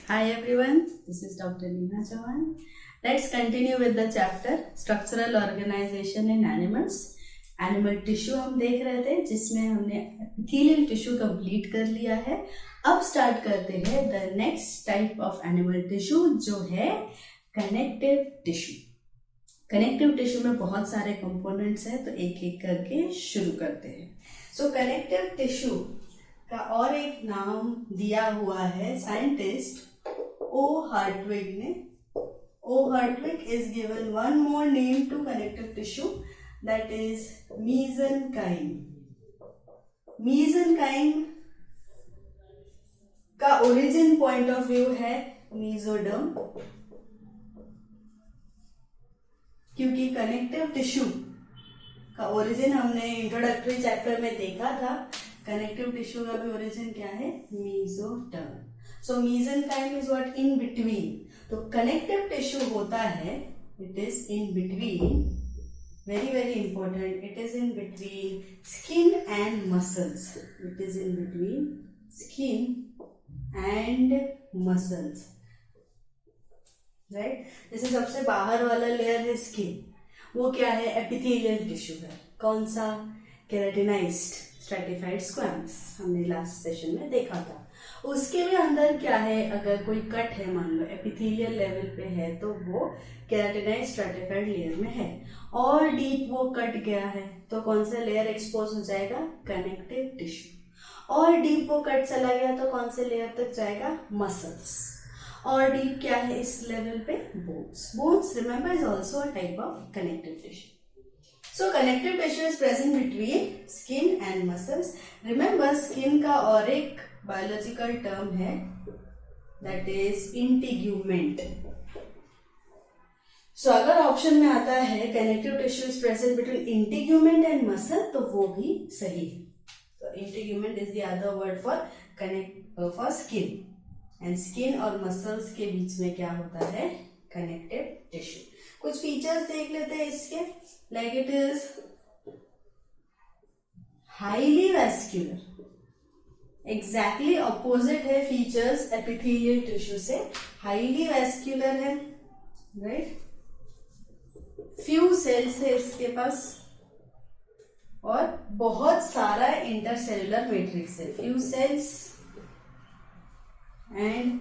Hi everyone, this is Dr. Neha Chauhan. Let's continue with the chapter Structural Organization in Animals. Animal tissue हम देख रहे थे जिसमें हमने एपिथेलियल टिश्यू कंप्लीट कर लिया है. अब स्टार्ट करते हैं the next type of animal tissue जो है कनेक्टिव टिश्यू. कनेक्टिव टिश्यू में बहुत सारे कंपोनेंट्स हैं तो एक एक करके शुरू करते हैं. सो कनेक्टिव टिश्यू का और एक नाम दिया हुआ है साइंटिस्ट ओ हार्टविग ने. O Hertwig is given one more name to connective tissue, that is mesenchyme. mesenchyme का ओरिजिन पॉइंट ऑफ व्यू है मेसोडर्म, क्योंकि कनेक्टिव टिश्यू का ओरिजिन हमने इंट्रोडक्टरी चैप्टर में देखा था. कनेक्टिव टिश्यू का भी ओरिजिन क्या है? Mesoderm. So mesenchyme is what? In between. तो कनेक्टिव टिश्यू होता है, it is in between, very important, it is in between skin and muscles. It is in between skin and muscles, right? जैसे सबसे बाहर वाला layer है skin, वो क्या है? एपिथेलियल टिश्यू है. कौन सा? केराटिनाइज्ड स्ट्रैटिफाइड स्क्वैम्स, हमने लास्ट सेशन में देखा था. उसके भी अंदर क्या है? अगर कोई कट है, मान लो एपिथेलियल लेवल पे है, तो वो केराटिनाइज्ड स्ट्रैटिफाइड लेयर में है. और डीप वो कट गया है तो कौन सा लेयर एक्सपोज हो जाएगा? Connective tissue. और डीप वो कट चला गया तो कौन से लेयर तक जाएगा? मसल्स. और डीप क्या है इस लेवल पे? Bones. Bones remember is also a type of connective tissue. So connective tissue is present between skin and muscles. Remember skin का और एक biological term है, that is integument. So अगर ऑप्शन में आता है connective tissue is present between integument and muscle, तो वो भी सही है. So integument is the other word for for skin. And skin और muscles के बीच में क्या होता है? Connective tissue. कुछ फीचर्स देख लेते हैं इसके. Like it is highly vascular. Exactly opposite है फीचर्स एपिथेलियल टिश्यू से. हाईली वैस्कुलर है, राइट? फ्यू सेल्स है इसके पास और बहुत सारा इंटरसेलुलर मैट्रिक्स है. Few cells and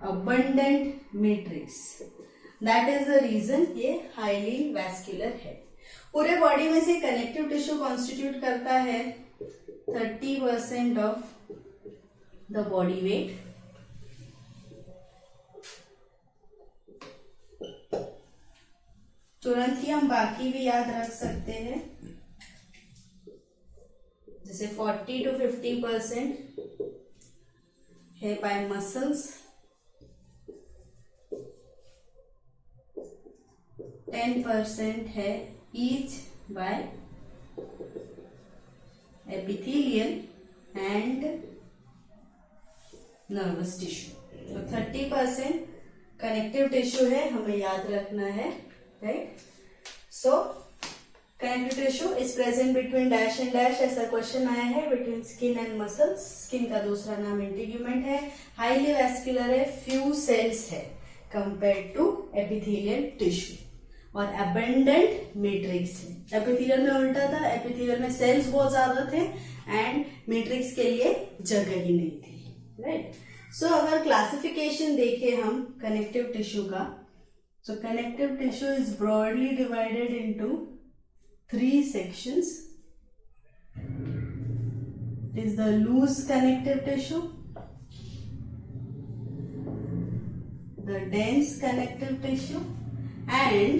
abundant matrix. That is the reason ये हाईली वैस्कुलर है. पूरे बॉडी में से कनेक्टिव टिश्यू कॉन्स्टिट्यूट करता है 30% ऑफ द बॉडी वेट. तुरंत ही हम बाकी भी याद रख सकते हैं, जैसे 40 to 50% है बाय मसल्स, 10% है each by epithelial and nervous tissue. तो 30% कनेक्टिव टिश्यू है, हमें याद रखना है, right? So connective tissue is present between dash and dash. ऐसा क्वेश्चन आया है. Between skin and muscles. Skin का दूसरा नाम इंटीग्यूमेंट है. हाईली वैस्कुलर है. फ्यू सेल्स है कंपेयर टू एपिथेलियल टिश्यू. और अबंडेंट मैट्रिक्स है. एपिथेलियल में उल्टा था. एपिथेलियल में सेल्स बहुत ज्यादा थे एंड मैट्रिक्स के लिए जगह ही नहीं थी, राइट? सो अगर क्लासिफिकेशन देखें हम कनेक्टिव टिश्यू का, so connective tissue is broadly divided into 3 sections. It is the loose connective tissue, the dense connective tissue and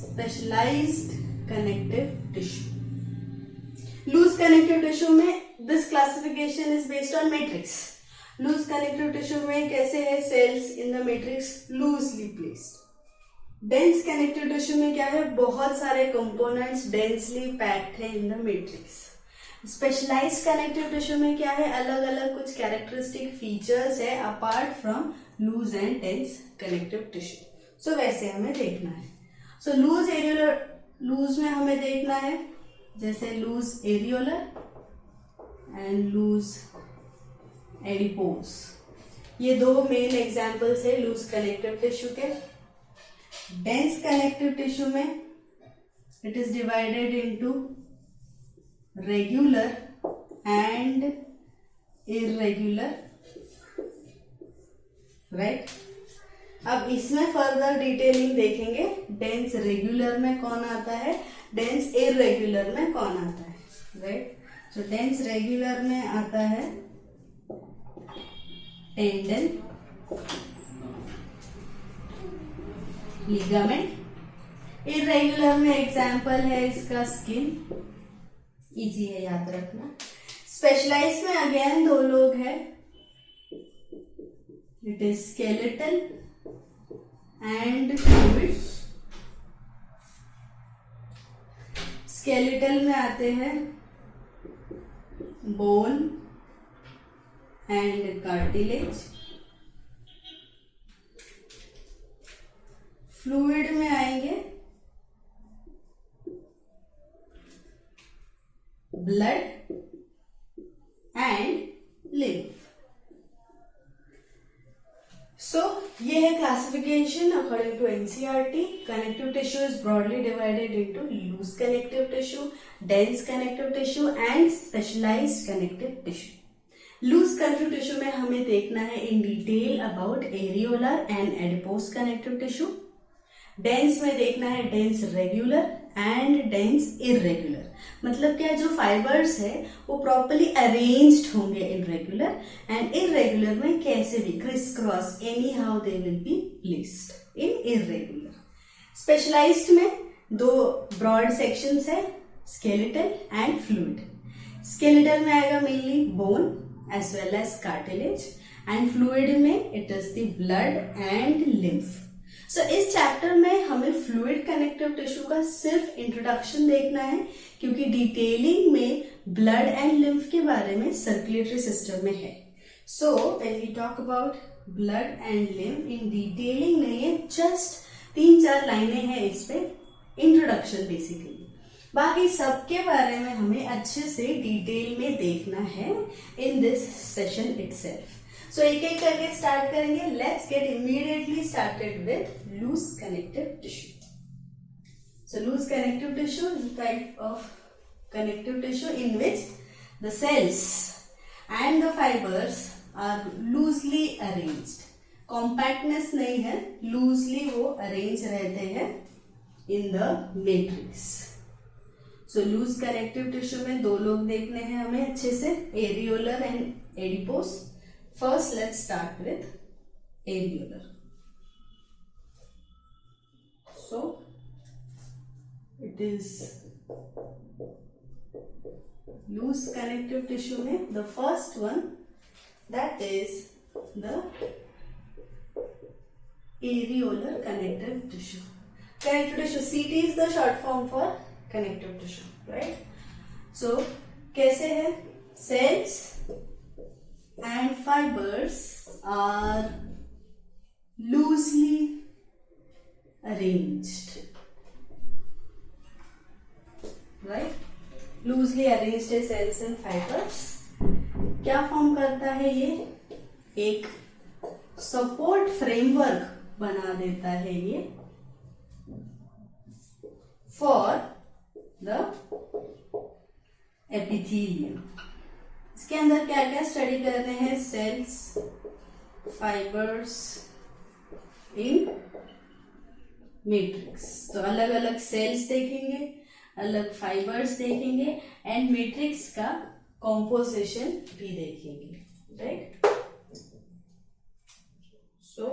specialized connective tissue. Loose connective tissue में this classification is based on matrix. Loose connective tissue में कैसे है? Cells in the matrix loosely placed. Dense connective tissue में क्या है? बहुत सारे components densely packed है in the matrix. Specialised connective tissue में क्या है? अलग अलग कुछ कैरेक्टरिस्टिक फीचर्स है apart from loose and dense connective tissue. So वैसे हमें देखना है. सो लूज एरियोलर, लूज में हमें देखना है जैसे loose areolar and loose adipose. ये दो मेन एग्जाम्पल्स है लूज कनेक्टिव टिश्यू के। डेंस कनेक्टिव टिश्यू में it is divided into regular and irregular, right. अब इसमें फर्दर डिटेलिंग देखेंगे, डेंस रेगुलर में कौन आता है, डेंस इरेगुलर में कौन आता है, राइट। तो डेंस रेगुलर में आता है टेंडन, लिगामेंट। इरेगुलर में एग्जाम्पल है इसका स्किन, इजी है याद रखना। स्पेशलाइज में अगेन दो लोग हैं, it is skeletal and fluid. Skeletal में आते हैं बोन एंड कार्टिलेज। फ्लूइड में आएंगे ब्लड एंड लिम्फ। सो ये है classification according to NCERT. Connective tissue is broadly divided into loose connective tissue, dense connective tissue and specialised connective tissue. Loose connective tissue में हमें देखना है in detail about areolar and adipose connective tissue. Dense में देखना है dense regular and dense irregular, मतलब क्या जो फाइबर्स है वो प्रॉपर्ली अरेंज्ड होंगे इन रेगुलर, एंड इरेगुलर में कैसे भी criss cross anyhow they will be placed in irregular. Specialised में दो ब्रॉड सेक्शंस है, स्केलेटल एंड फ्लूइड। स्केलेटल में आएगा mainly bone as well as cartilage, and fluid में it is the blood and lymph. So इस chapter में हमें fluid connective tissue का सिर्फ इंट्रोडक्शन देखना है, क्योंकि डिटेलिंग में ब्लड एंड लिम्फ के बारे में सर्कुलेटरी सिस्टम में है। So when we talk about blood and lymph in detailing नहीं है, जस्ट 3-4 लाइनें हैं इस पे, इंट्रोडक्शन बेसिकली। बाकी सबके बारे में हमें अच्छे से डिटेल में देखना है in this session itself. So एक एक करके स्टार्ट करेंगे। Let's get immediately started with loose connective tissue. So loose connective tissue is a type of connective tissue in which the cells and the fibers are loosely arranged. Compactness नहीं है, loosely वो arrange रहते हैं in the matrix. So loose connective tissue में दो लोग देखने हैं हमें अच्छे से, areolar and adipose. First, let's start with areolar. So, it is loose connective tissue में the first one, that is the areolar connective tissue. Connective tissue, CT is the short form for connective tissue, right? So, कैसे है? Cells and fibers are loosely arranged, right? Loosely arranged cells and fibers क्या form करता है ये? एक support framework बना देता है ये फॉर द एपिथेलियम। इसके अंदर क्या क्या स्टडी करने हैं? सेल्स, फाइबर्स इन मैट्रिक्स। तो अलग अलग सेल्स देखेंगे, अलग फाइबर्स देखेंगे, एंड मैट्रिक्स का कॉम्पोजिशन भी देखेंगे, राइट। सो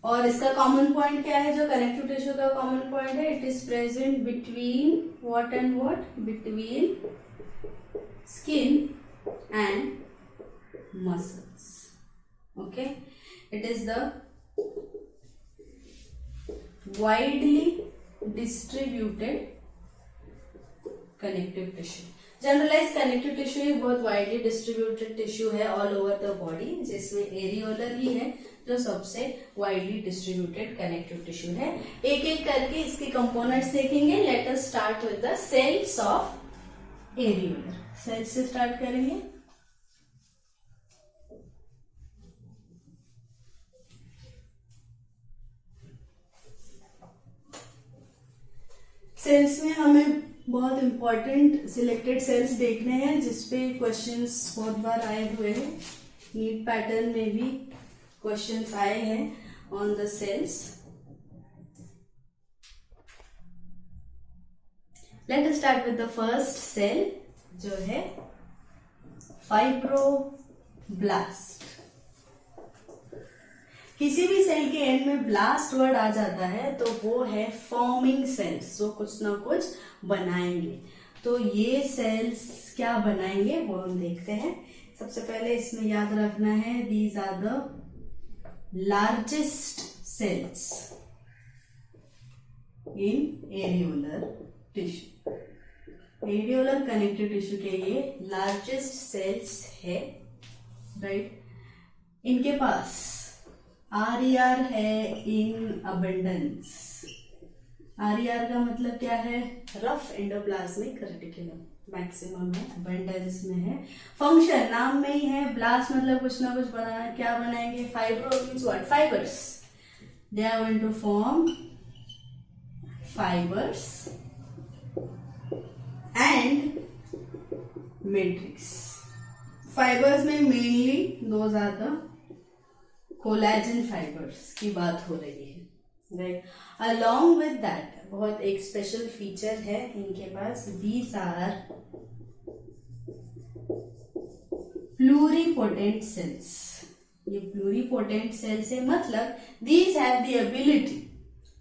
और इसका कॉमन पॉइंट क्या है? जो कनेक्टिव टिश्यू का कॉमन पॉइंट है, it is present between what and what? Between skin and muscles. Okay, it is the widely distributed connective tissue. Generalise connective tissue एक बहुत वाइडली डिस्ट्रीब्यूटेड टिश्यू है all over the body, जिसमें areolar ही है जो सबसे widely distributed connective tissue है। एक एक करके इसके कंपोनेंट्स देखेंगे। Let us start with the cells of areolar. Cells से स्टार्ट करेंगे। सेल्स में हमें बहुत इंपॉर्टेंट सिलेक्टेड सेल्स देखने हैं जिसपे क्वेश्चंस बहुत बार आए हुए हैं। नीट पैटर्न में भी क्वेश्चंस आए हैं on the cells. Let us start with the first cell जो है फाइब्रोब्लास्ट। किसी भी सेल के एंड में ब्लास्ट वर्ड आ जाता है तो वो है फॉर्मिंग सेल्स, जो कुछ ना कुछ बनाएंगे। तो ये सेल्स क्या बनाएंगे वो हम देखते हैं। सबसे पहले इसमें याद रखना है these are the largest cells in areolar tissue. Areolar connective tissue के ये लार्जेस्ट सेल्स है, राइट। इनके पास RER है इन अबंडेंस। RER का मतलब क्या है? रफ एंडोप्लाज्मिक रेटिकुलम, मैक्सिमम है, अबंडेंस में है। फंक्शन नाम में ही है, ब्लास्ट मतलब कुछ ना कुछ बनाना। क्या बनाएंगे? Fibro means what? Fibres. They are going to form fibres and matrix. Fibres में mainly those are the collagen fibres की बात हो रही है, राइट। अलॉन्ग विद दैट बहुत एक स्पेशल फीचर है इनके पास, दीज आर प्लूरिपोटेंट सेल्स। ये प्लूरिपोटेंट सेल्स है, मतलब these have the ability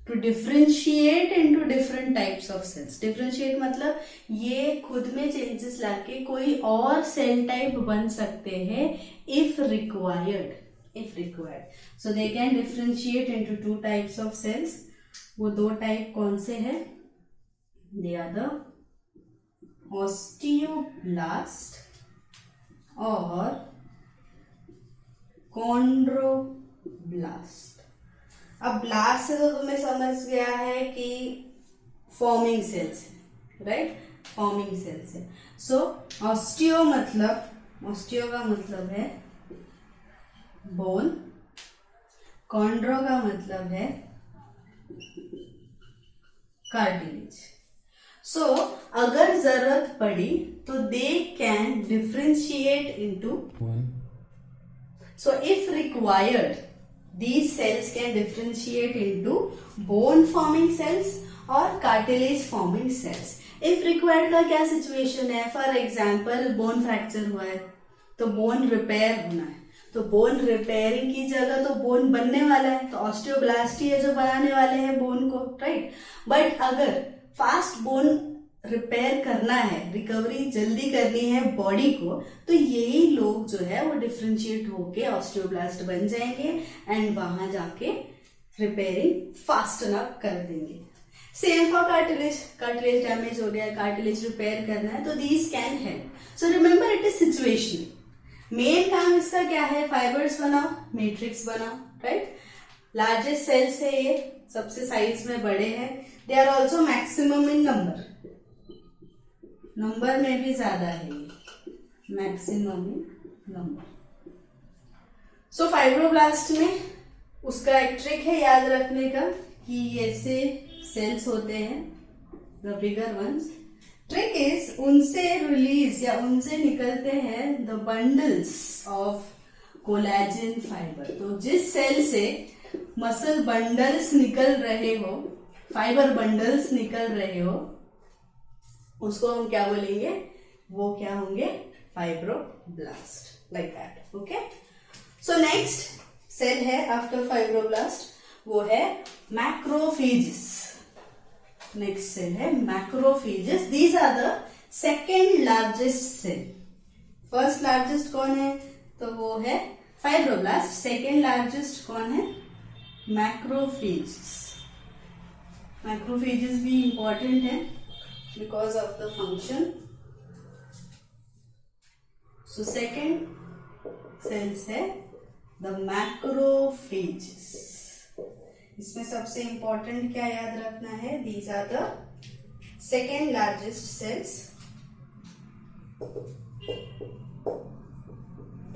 to differentiate into different types of cells. Differentiate मतलब ये खुद में चेंजेस लाके कोई और सेल टाइप बन सकते हैं if required. So they can differentiate into two types of cells. वो दो टाइप कौन से हैं? They are the osteoblast और chondroblast। अब ब्लास्ट से तो तुम्हें समझ गया है कि फॉर्मिंग सेल्स है, राइट। फॉर्मिंग सेल्स है। सो ऑस्टियो का मतलब है बोन, कॉन्ड्रो का मतलब है कार्टिलेज। सो अगर जरूरत पड़ी तो दे can differentiate into, so if required these cells can differentiate into bone forming cells और cartilage forming cells। if required का क्या सिचुएशन है? फॉर एग्जाम्पल बोन फ्रैक्चर हुआ है तो बोन रिपेयर होना है, तो बोन रिपेयरिंग की जगह तो बोन बनने वाला है, तो ऑस्टियोब्लास्ट ही है जो बनाने वाले हैं बोन को, राइट। बट अगर फास्ट बोन रिपेयर करना है, रिकवरी जल्दी करनी है बॉडी को, तो यही लोग जो है वो डिफरेंशिएट होके ऑस्टियोब्लास्ट बन जाएंगे एंड वहां जाके रिपेयरिंग फास्ट अप कर देंगे। सेम फॉर कार्टिलेज डैमेज हो गया, कार्टिलेज रिपेयर करना है, तो these can help. So remember it is situational. Main काम इसका क्या है? फाइबर्स बनाओ, मैट्रिक्स बनाओ, राइट। लार्जेस्ट सेल्स है ये, सबसे साइज में बड़े हैं। They are also maximum in number में भी ज्यादा है ये, maximum in number. So fibroblast में उसका एक ट्रिक है याद रखने का कि ऐसे सेल्स होते हैं, the bigger ones. Trick is उनसे रिलीज या उनसे निकलते हैं the bundles of collagen fibre. तो जिस सेल से मसल बंडल्स निकल रहे हो, फाइबर बंडल्स निकल रहे हो, उसको हम क्या बोलेंगे? वो क्या होंगे? Fibroblast, like that. Okay. So next cell है आफ्टर फाइब्रोब्लास्ट, वो है मैक्रोफेजेस। नेक्स्ट सेल है macrophages. These are the second largest cell. First largest कौन है? तो वो है फाइब्रोब्लास्ट। सेकेंड लार्जेस्ट कौन है? मैक्रोफेजेस। मैक्रोफेजेस भी इंपॉर्टेंट है because of the function. So second cells है the macrophages। इसमें सबसे important क्या याद रखना है? These are the second largest cells।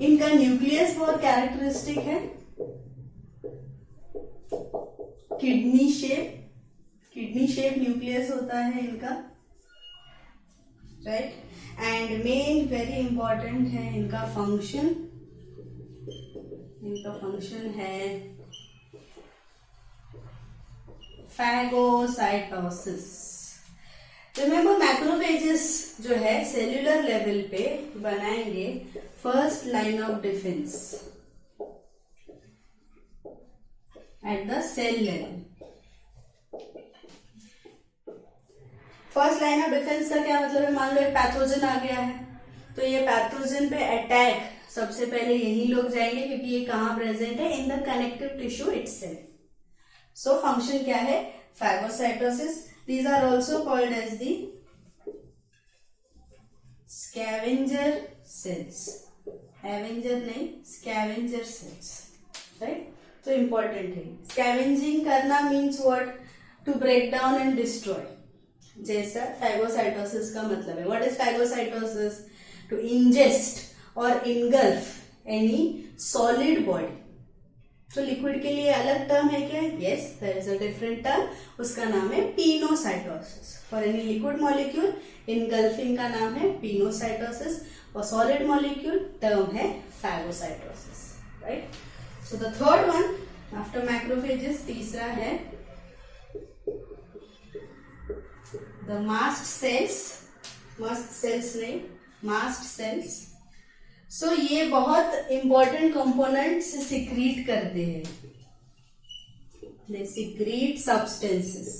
इनका न्यूक्लियस बहुत कैरेक्टरिस्टिक है, किडनी किडनी शेप न्यूक्लियस होता है इनका, right. And main very important है इनका फंक्शन, इनका फंक्शन है फैगोसाइटोसिस। रिमेंबर मैक्रोफेजेस जो है सेल्यूलर लेवल पे बनाएंगे first line of defence at the cell level. First line of defence का क्या मतलब है, मान लो एक पैथोजन आ गया है, तो ये पैथोजन पे अटैक सबसे पहले यही लोग जाएंगे, क्योंकि ये कहाँ प्रेजेंट है, in the connective tissue itself. So function क्या है, phagocytosis. These are also called as the scavenger cells. Avenger नहीं, scavenger cells, right? तो important है। Scavenging करना means what? To break down and destroy. जैसा phagocytosis का मतलब है। What is phagocytosis? To ingest or engulf any solid body. तो liquid के लिए अलग टर्म है क्या, yes there is a different term, उसका नाम है pinocytosis. For any liquid molecule engulfing का नाम है पिनोसाइटोसिस, और सॉलिड मॉलिक्यूल टर्म है phagocytosis, right. So the third one after macrophages, तीसरा है the mast cells, must cells नहीं, मास्ट सेल्स। सो ये बहुत इंपॉर्टेंट कंपोनेंट से सिक्रीट करते हैं, दे सिक्रीट सब्सटेंसेस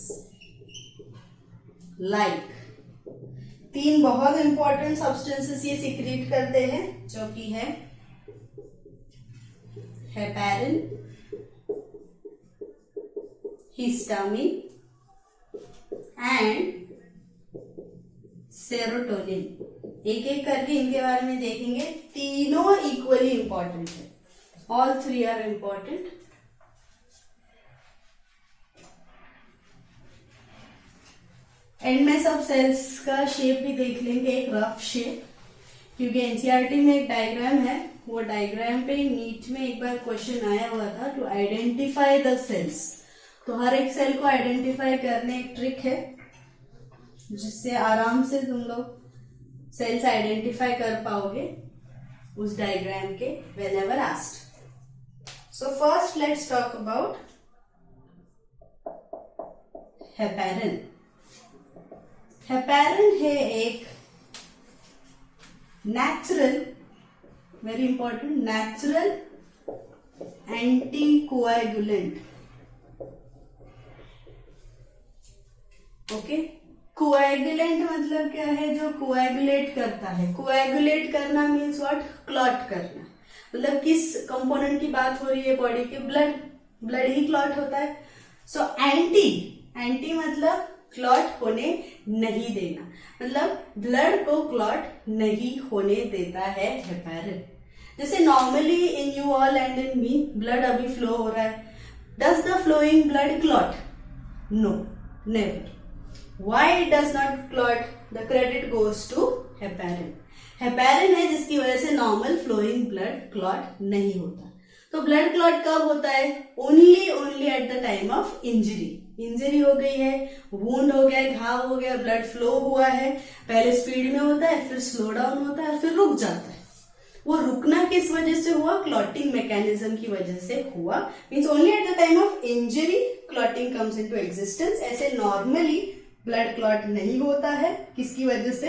लाइक, तीन बहुत इंपॉर्टेंट सब्सटेंसेस ये सिक्रीट करते हैं, जो कि है हेपेरिन, हिस्टामिन एंड सेरोटोनिन। एक एक करके इनके बारे में देखेंगे, तीनों इक्वली इंपॉर्टेंट है, all three are important. End में सब सेल्स का शेप भी देख लेंगे, एक रफ शेप, क्योंकि एनसीईआरटी में एक डायग्राम है, वो डायग्राम पे नीट में एक बार क्वेश्चन आया हुआ था, टू आइडेंटिफाई द सेल्स। तो हर एक सेल को आइडेंटिफाई करने एक ट्रिक है, जिससे आराम से तुम लोग सेल्स आइडेंटिफाई कर पाओगे उस डायग्राम के whenever asked. So first let's talk about heparin. Heparin है एक natural, very important, natural anti coagulant. Okay, coagulant मतलब क्या है, जो कोएगुलेट करता है। कोएगुलेट करना मीन्स व्हाट, क्लॉट करना। मतलब किस कंपोनेंट की बात हो रही है बॉडी के, ब्लड, ब्लड ही क्लॉट होता है। सो एंटी, एंटी मतलब क्लॉट होने नहीं देना, मतलब ब्लड को क्लॉट नहीं होने देता है हेपेरिन। जैसे normally in you all and in me blood अभी फ्लो हो रहा है, does the flowing blood clot? No, never. Why it does not clot? The credit goes to heparin. Heparin है जिसकी वजह से नॉर्मल फ्लोइंग ब्लड क्लॉट नहीं होता। तो ब्लड क्लॉट कब होता है? Only at the time of injury. Injury हो गई है, वुंड हो गया, घाव हो गया, ब्लड फ्लो हुआ है, पहले स्पीड में होता है, फिर स्लो डाउन होता है, फिर रुक जाता है। वो रुकना किस वजह से हुआ? क्लॉटिंग मैकेनिज्म की वजह से हुआ। Means only at the time of injury clotting comes into existence. ऐसे नॉर्मली ब्लड क्लॉट नहीं होता है, किसकी वजह से?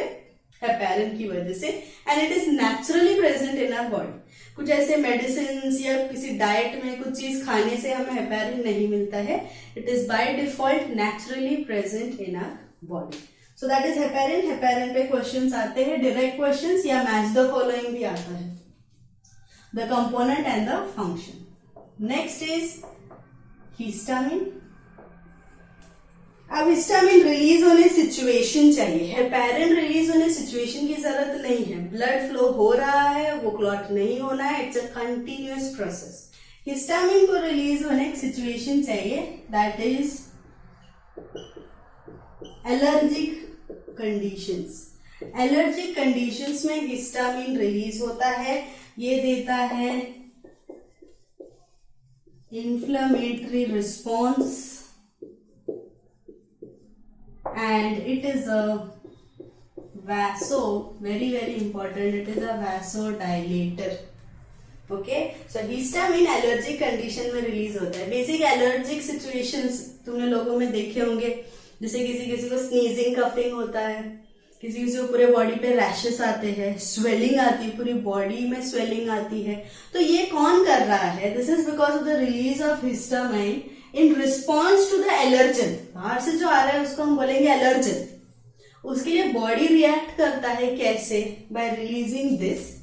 हेपेरिन की वजह से। And it is naturally present in our body. कुछ ऐसे मेडिसिन या किसी डाइट में कुछ चीज खाने से हमें हेपेरिन नहीं मिलता है, it is by default naturally present in our body. So that is heparin. Heparin पे क्वेश्चंस आते हैं, डायरेक्ट क्वेश्चंस या मैच द फॉलोइंग भी आता है, the component and the function. Next is histamine. अब हिस्टामिन रिलीज होने सिचुएशन चाहिए, हेपेरिन रिलीज होने सिचुएशन की जरूरत नहीं है। ब्लड फ्लो हो रहा है, वो क्लॉट नहीं होना है, it's a continuous process. Histamine को रिलीज होने की सिचुएशन चाहिए, that is allergic conditions. Allergic conditions में हिस्टामिन रिलीज होता है, ये देता है inflammatory response and it is a very very important, it is a vasodilator. Okay, so histamine allergic condition में रिलीज होता है. बेसिक एलर्जिक सिचुएशंस तुमने लोगों में देखे होंगे, जैसे किसी किसी को स्नीजिंग कफिंग होता है, किसी किसी को पूरे बॉडी पे रैशेस आते हैं, स्वेलिंग आती है, पूरी बॉडी में स्वेलिंग आती है. तो ये कौन कर रहा है? This is because of the release of histamine in response to the allergen. बाहर से जो आ रहा है उसको हम बोलेंगे एलर्जन. उसके लिए बॉडी रिएक्ट करता है कैसे? Bye releasing this.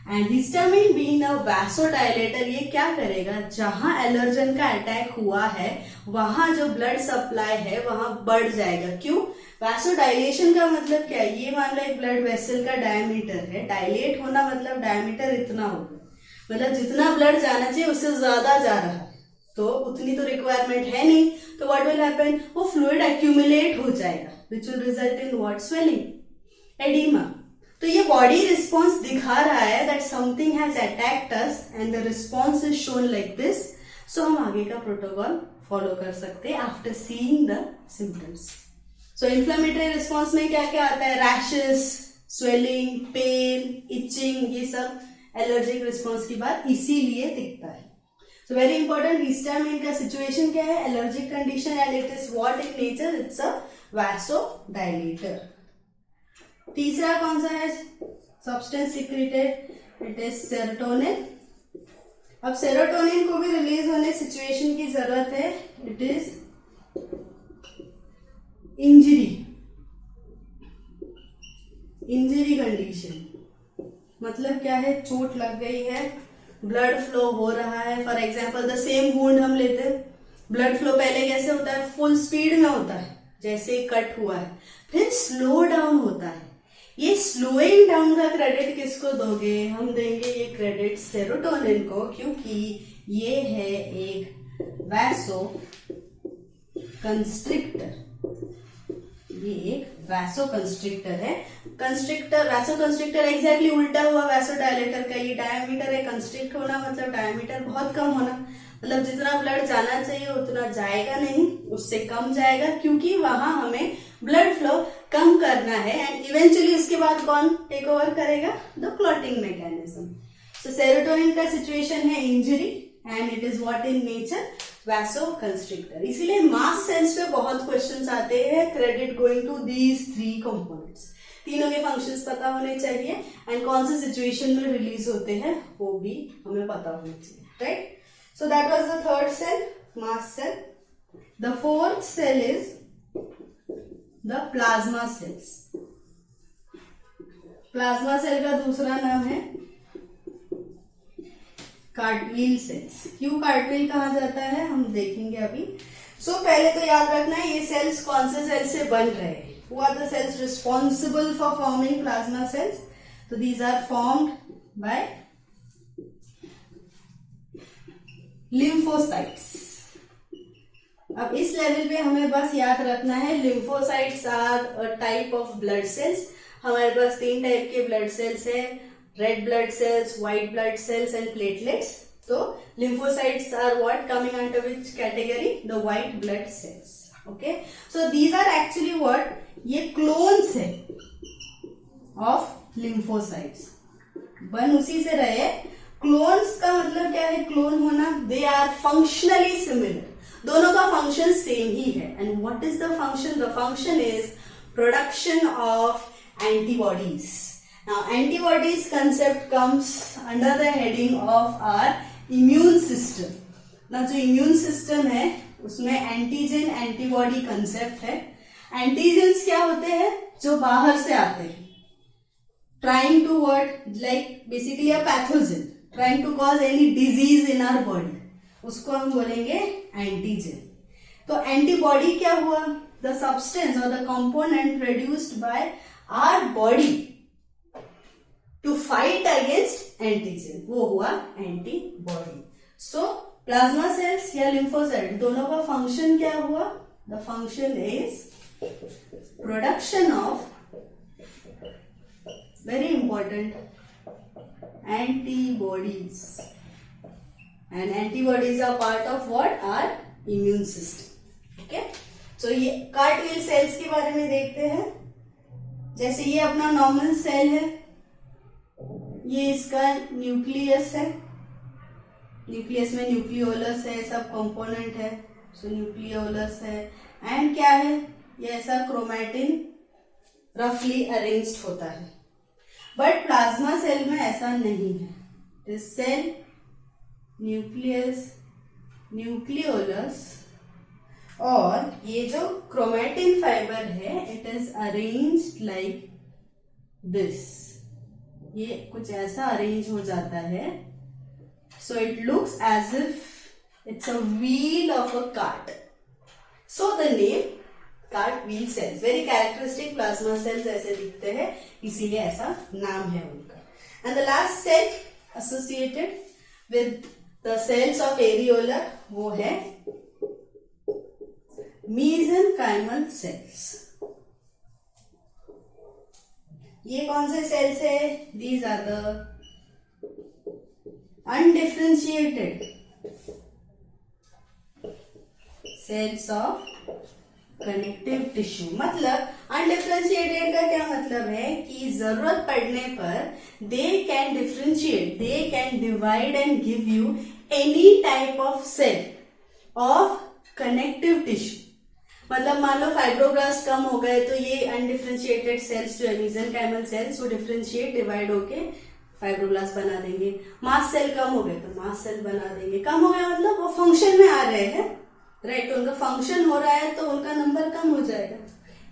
And histamine being a vasodilator, ये क्या करेगा? जहां एलर्जन का अटैक हुआ है वहां जो ब्लड सप्लाई है वहां बढ़ जाएगा. क्यों? वैसोडाइलेशन का मतलब क्या है? ये मान लो एक ब्लड वेसल का डायमीटर है, डायलेट होना मतलब डायमीटर इतना होगा, मतलब जितना ब्लड जाना चाहिए उससे ज्यादा जा रहा है, तो उतनी तो रिक्वायरमेंट है नहीं. तो व्हाट विल हैपन? वो फ्लूइड एक्यूमुलेट हो जाएगा, which will result in what? Swelling, oedema. तो ये बॉडी रिस्पॉन्स दिखा रहा है that something has attacked us and the response is shown like this. So हम आगे का प्रोटोकॉल फॉलो कर सकते हैं after seeing the symptoms. So inflammatory response में क्या क्या आता है? रैशेस, स्वेलिंग, पेन, इचिंग, ये सब एलर्जिक रिस्पॉन्स की बात इसीलिए दिखता है. सो वेरी इंपॉर्टेंट, हिस्टामिन का सिचुएशन क्या है? Allergic condition and it is what in nature? It's a vasodilator. तीसरा कौन सा है substance secreted? It is serotonin. अब सेरोटोनिन को भी रिलीज होने सिचुएशन की जरूरत है. It is injury condition. मतलब क्या है? चोट लग गई है, ब्लड फ्लो हो रहा है. For example the same wound हम लेते हैं, ब्लड फ्लो पहले कैसे होता है? फुल स्पीड में होता है, जैसे कट हुआ है, फिर स्लो डाउन होता है. ये स्लोइंग डाउन का क्रेडिट किसको दोगे? हम देंगे ये क्रेडिट सेरोटोनिन को, क्योंकि ये है एक वैसो कंस्ट्रिक्टर. ये एक वैसो कंस्ट्रिक्टर है. कंस्ट्रिक्टर, वैसो कंस्ट्रिक्टर एग्जैक्टली उल्टा हुआ वैसोडाइलेटर का. ये डायमीटर है, कंस्ट्रिक्ट होना मतलब डायमीटर बहुत कम होना, मतलब जितना ब्लड जाना चाहिए उतना जाएगा नहीं, उससे कम जाएगा, क्योंकि वहां हमें ब्लड फ्लो कम करना है. एंड इवेंचुअली उसके बाद कौन टेक ओवर करेगा? The clotting mechanism. So serotonin का सिचुएशन है injury and it is what in nature? Vasoconstrictor. इसीलिए मास सेल्स पे बहुत क्वेश्चंस आते हैं. Credit going to these 3 components. तीनों के फंक्शंस पता होने चाहिए एंड कौन से सिचुएशन में रिलीज होते हैं वो भी हमें पता होना चाहिए. Right? So that was the third cell, mast cell. The fourth cell is the plasma cells. Plasma cell का दूसरा नाम है कार्टविल सेल्स. क्यों कार्टविल कहा जाता है हम देखेंगे अभी. पहले तो याद रखना है ये सेल्स कौन से सेल से बन रहे हैं. Who are the cells responsible for forming plasma cells? So these are formed by lymphocytes. अब इस लेवल पे हमें बस याद रखना है lymphocytes are a type of blood cells. हमारे पास 3 टाइप के ब्लड सेल्स है, red blood cells, white blood cells and platelets. तो lymphocytes are what coming under which category? The white blood cells. Okay, so these are actually what? ये clones है of lymphocytes. बन उसी से रहे. Clones का मतलब क्या है? क्लोन होना. दे आर फंक्शनली सिमिलर, दोनों का फंक्शन सेम ही है. And what is the function? The function is production of antibodies. Now antibodies concept comes under the heading of our immune system. ना जो इम्यून सिस्टम है उसमें antigen antibody concept है. Antigens क्या होते हैं? जो बाहर से आते हैं, trying to what? Like basically a pathogen trying to cause any disease in our body, उसको हम बोलेंगे एंटीजन. तो एंटीबॉडी क्या हुआ? द सब्सटेंस और the component produced by our body to fight against antigen, वो हुआ एंटीबॉडी. सो प्लाज्मा सेल्स या लिम्फोसाइट दोनों का फंक्शन क्या हुआ? The function is production of, very important, antibodies. And antibodies are part of what? Our immune system. Okay, तो ये कार्टविल sales के बारे में देखते हैं। जैसे ये अपना नॉर्मल सेल है, ये इसका न्यूक्लियस है, न्यूक्लियस में न्यूक्लियोलस है, सब कंपोनेंट है, सो न्यूक्लियोलस है। एंड क्या है, ये ऐसा क्रोमैटिन रफली अरेंज्ड होता है। बट प्लाज्मा सेल में ऐसा नहीं है। दिस सेल न्यूक्लियस, न्यूक्लियोलस, और ये जो क्रोमैटिन फाइबर है it is arranged like this, ये कुछ ऐसा अरेंज हो जाता है। So it looks as if it's a wheel of a cart, so the name cart wheel cells. Very characteristic plasma cells ऐसे दिखते हैं, इसीलिए ऐसा नाम है उनका। And the last cell associated with the cells of areolar वो है mesenchymal cells। ये कौन से सेल्स है? These are the undifferentiated cells of connective tissue. मतलब अनडिफरेंशिएटेड का क्या मतलब है कि जरूरत पड़ने पर they can differentiate, they can divide and give you any type of cell of connective tissue. मतलब मान लो फाइब्रोब्लास्ट कम हो गए तो ये अनडिफरेंशिएटेड सेल्स जो है मेसेनकाइमल सेल्स वो डिफरेंशिएट डिवाइड होके फाइब्रोब्लास्ट बना देंगे। मास्ट सेल कम हो गए तो मास्ट सेल बना देंगे। कम हो गया मतलब वो फंक्शन में आ रहे हैं, राइट, उनका फंक्शन हो रहा है तो उनका नंबर कम हो जाएगा।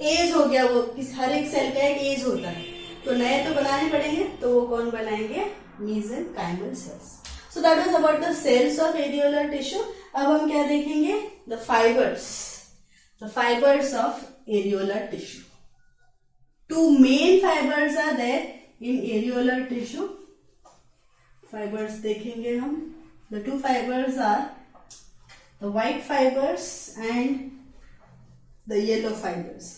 एज हो गया, वो हर एक सेल का एक एज होता है तो नए तो बनाने पड़ेंगे, तो वो कौन बनाएंगे? Mesenchymal cells. So that was about the cells of areolar tissue. अब हम क्या देखेंगे? The fibres, the fibers of areolar tissue. Two main fibers are there in areolar tissue. Fibers देखेंगे हम। The two fibers are the white fibers and the yellow fibers.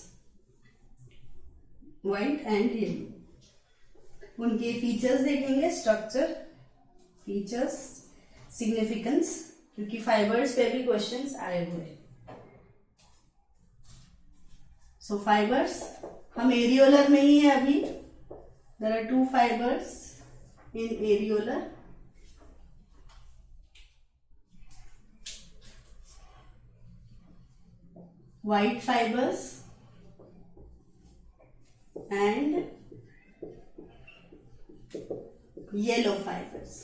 White and yellow. उनके features देखेंगे, structure, features, significance, क्योंकि fibres पे भी questions आए हुए हैं। सो फाइबर्स हम एरियोलर में ही है अभी। There are two fibres in areolar. White fibres and yellow fibres.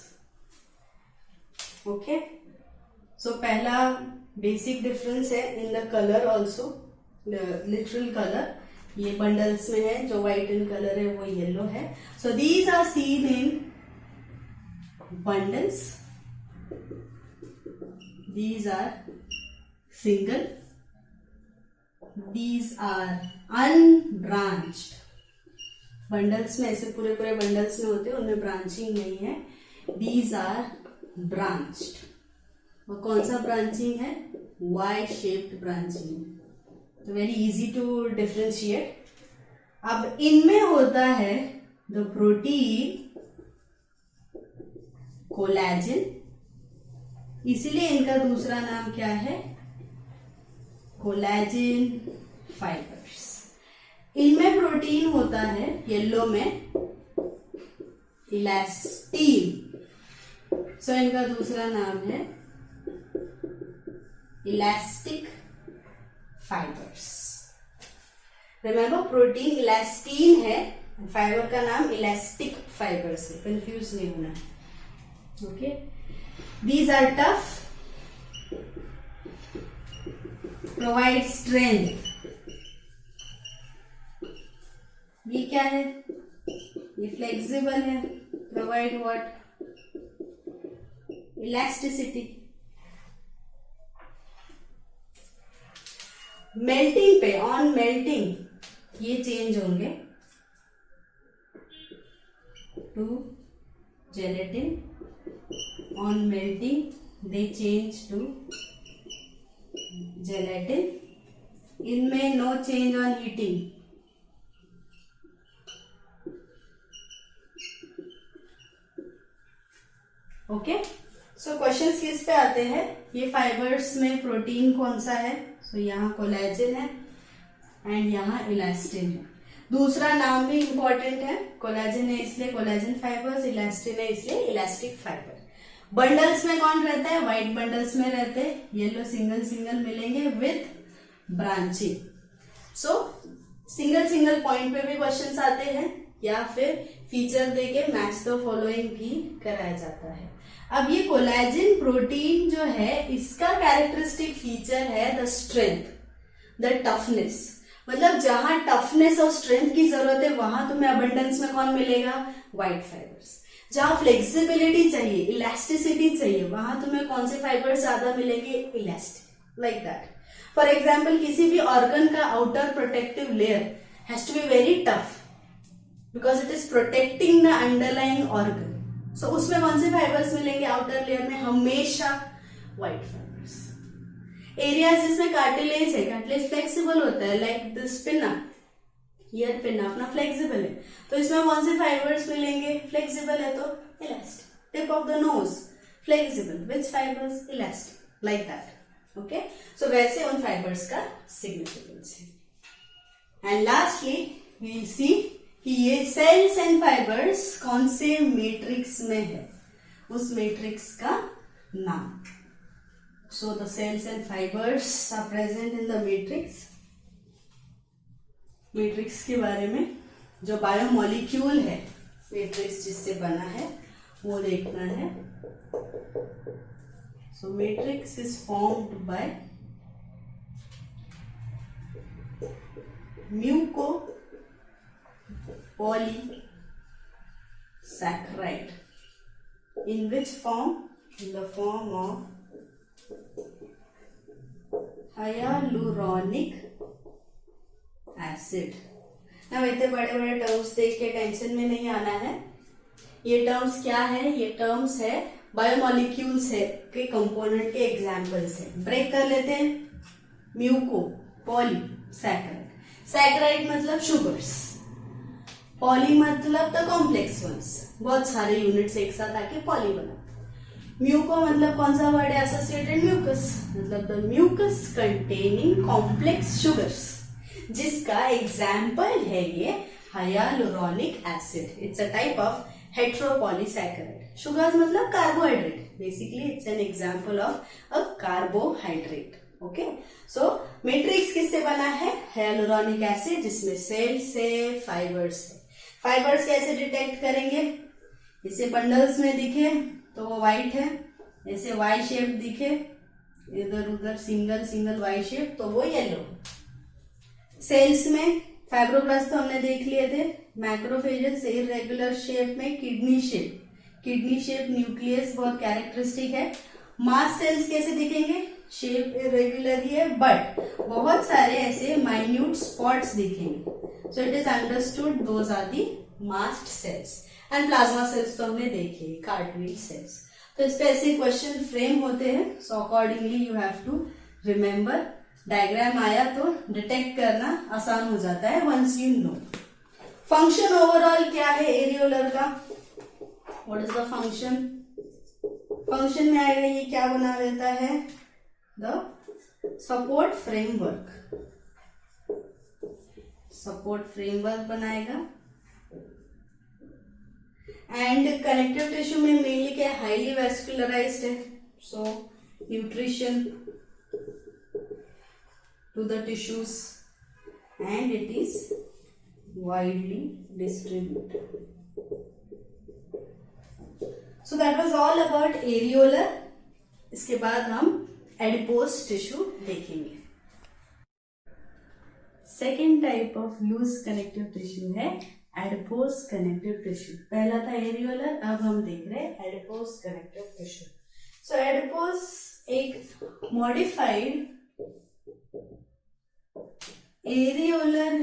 Okay, so पहला बेसिक डिफरेंस है in the colour also, literal colour. ये बंडल्स में है, जो व्हाइट इन कलर है वो येलो है। So these are seen in bundles, these are single, these are unbranched. Bundles में ऐसे पूरे पूरे बंडल्स में होते हैं, उनमें ब्रांचिंग नहीं है। These are branched. और कौन सा ब्रांचिंग है? Y shaped branching. तो वेरी इजी टू डिफरेंशिएट। अब इनमें होता है द प्रोटीन कोलेजन, इसीलिए इनका दूसरा नाम क्या है? Collagen fibres. इनमें प्रोटीन होता है, येलो में इलास्टीन। सो इनका दूसरा नाम है इलास्टिक फाइबर्स। रिमेंबर, प्रोटीन इलास्टीन है, फाइबर का नाम इलास्टिक फाइबर्स है, कंफ्यूज नहीं होना। Okay, these are tough, provide strength. ये क्या है? ये फ्लेक्सिबल है, प्रोवाइड व्हाट? इलास्टिसिटी। मेल्टिंग पे, ऑन मेल्टिंग ये चेंज होंगे to gelatin. On melting they change to gelatin. इनमें no change on heating. Okay, so questions किस पे आते हैं? ये फाइबर्स में प्रोटीन कौन सा है? सो यहाँ कोलेजन है एंड यहाँ इलास्टिन है। दूसरा नाम भी इंपॉर्टेंट है, कोलेजन है इसलिए कोलेजन फाइबर्स, इलास्टिन है इसलिए इलास्टिक फाइबर। बंडल्स में कौन रहता है? व्हाइट बंडल्स में रहते हैं, येलो सिंगल सिंगल मिलेंगे with branching. So single single point पे भी क्वेश्चंस आते हैं या फिर फीचर देके मैच द फॉलोइंग भी कराया जाता है। अब ये कोलेजन प्रोटीन जो है इसका कैरेक्टरिस्टिक फीचर है द स्ट्रेंथ, द टफनेस। मतलब जहां टफनेस और स्ट्रेंथ की जरूरत है वहां तुम्हें अबंडेंस में कौन मिलेगा? White fibres. जहां फ्लेक्सिबिलिटी चाहिए, इलास्टिसिटी चाहिए, वहां तुम्हें कौन से फाइबर्स ज्यादा मिलेंगे? Elastic, like that. For example किसी भी ऑर्गन का outer protective layer has to be very tough because it is protecting the underlying organ. So उसमें कौन से फाइबर्स मिलेंगे? आउटर लेयर में हमेशा व्हाइट फाइबर्स। एरियाज जिसमें कार्टिलेज है, कार्टिलेज फ्लेक्सिबल होता है, लाइक दिस पिना, ईयर पिना अपना फ्लेक्सिबल है, तो इसमें कौन से फाइबर्स मिलेंगे? फ्लेक्सिबल है तो elastic. Tip of the nose flexible, which fibres? Elastic, like that. Okay, so वैसे उन फाइबर्स का सिग्निफिकेंस है। एंड लास्टली वी सी कि ये सेल्स एंड फाइबर्स कौन से मैट्रिक्स में है, उस मैट्रिक्स का नाम। So the cells and fibres are present in the matrix. Matrix के बारे में जो बायोमोलिक्यूल है, मैट्रिक्स जिससे बना है वो देखना है। So matrix is formed by muco polysaccharide. In which form? In the form of hyaluronic acid. now इतने बड़े बड़े टर्म्स देख के टेंशन में नहीं आना है। ये टर्म्स क्या है? ये टर्म्स है बायोमोलिक्यूल्स है के कंपोनेंट के एग्जांपल्स है। ब्रेक कर लेते हैं। म्यूको पॉलीसैकराइड, सैकराइड मतलब शुगर्स, पॉली मतलब द कॉम्प्लेक्स वंस, बहुत सारे यूनिट्स एक साथ आके पॉली बना। म्यूको मतलब कौन सा वर्ड है? एसोसिएटेड म्यूकस, मतलब the mucus containing complex sugars, जिसका एग्जाम्पल है ये hyaluronic acid. It's a type of heteropolysaccharide. Sugars मतलब carbohydrate, basically it's an example of a carbohydrate. Okay, so matrix किससे बना है? हाइयालुरोनिक एसिड, जिसमें सेल्स है, फाइबर्स है। फाइबर्स कैसे डिटेक्ट करेंगे? इसे बंडल्स में दिखे तो वो व्हाइट है, ऐसे वाई शेप दिखे इधर उधर सिंगल सिंगल वाई शेप तो वो येलो। सेल्स में फाइब्रोब्लास्ट तो हमने देख लिए थे, मैक्रोफेजेस इरेगुलर शेप में kidney shape, kidney shape nucleus बहुत कैरेक्टरिस्टिक है। मास सेल्स कैसे दिखेंगे? शेप इरेगुलर ही है बट बहुत सारे ऐसे माइन्यूट स्पॉट्स दिखेंगे। So it is understood those are the mast cells. And plasma cells तो हमने देखे, कार्टिलेज सेल्स। तो इस पे ऐसे क्वेश्चन फ्रेम होते हैं। So accordingly you have to remember. Diagram आया तो डिटेक्ट करना आसान हो जाता है once you know. Function overall क्या है एरियोलर का? What is the function? Function में आएगा ये क्या बना देता है? The support framework, support framework बनाएगा। एंड कनेक्टिव टिश्यू में मेनली क्या? हाईली वेस्कुलराइज्ड है, so nutrition to the tissues and it is widely distributed. So that was all about areolar. इसके बाद हम adipose tissue देखेंगे। Second type of loose connective tissue है adipose connective tissue. पहला था एरियोलर, अब हम देख रहे हैं adipose connective tissue. So adipose एक मॉडिफाइड एरियोलर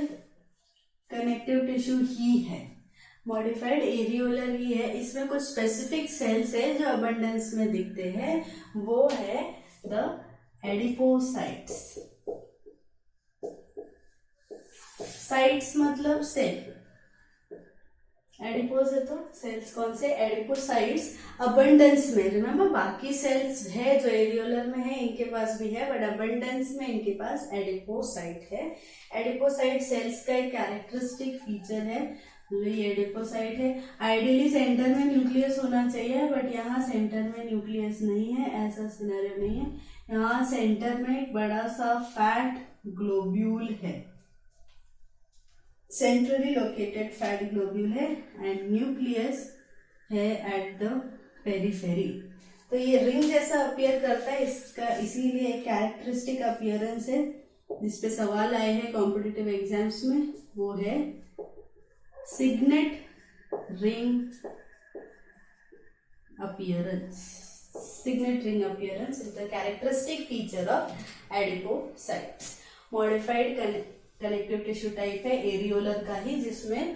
कनेक्टिव टिश्यू ही है, मॉडिफाइड एरियोलर ही है। इसमें कुछ स्पेसिफिक सेल्स है जो अबंडेंस में दिखते हैं, वो है द एडिपोसाइट्स। साइट्स मतलब सेल, एडिपोज है तो सेल्स कौन से, एडिपोसाइट्स अबंडेंस में, रिमेम्बर बाकी सेल्स है जो एरियोलर में है इनके पास भी है, बट अबंडेंस में इनके पास एडिपोसाइट है। एडिपोसाइट सेल्स का एक कैरेक्टरिस्टिक फीचर है, ये एडिपोसाइट है। आइडियली सेंटर में न्यूक्लियस होना चाहिए, बट यहाँ सेंटर में न्यूक्लियस नहीं है, ऐसा सिनेरियो नहीं है। यहाँ सेंटर में एक बड़ा सा फैट ग्लोब्यूल है, सेंट्रली लोकेटेड फैट ग्लोब्यूल है, एंड न्यूक्लियस है एट द पेरिफेरी। तो ये रिंग जैसा अपीयर करता है, इसका इसीलिए एक कैरेक्टरिस्टिक अपीयरेंस है जिसपे सवाल आए हैं कॉम्पिटिटिव एग्जाम्स में, वो है signet ring appearance. Signet ring appearance is the characteristic feature of adipocytes. Modified connective tissue type है एरियोलर का ही, जिसमें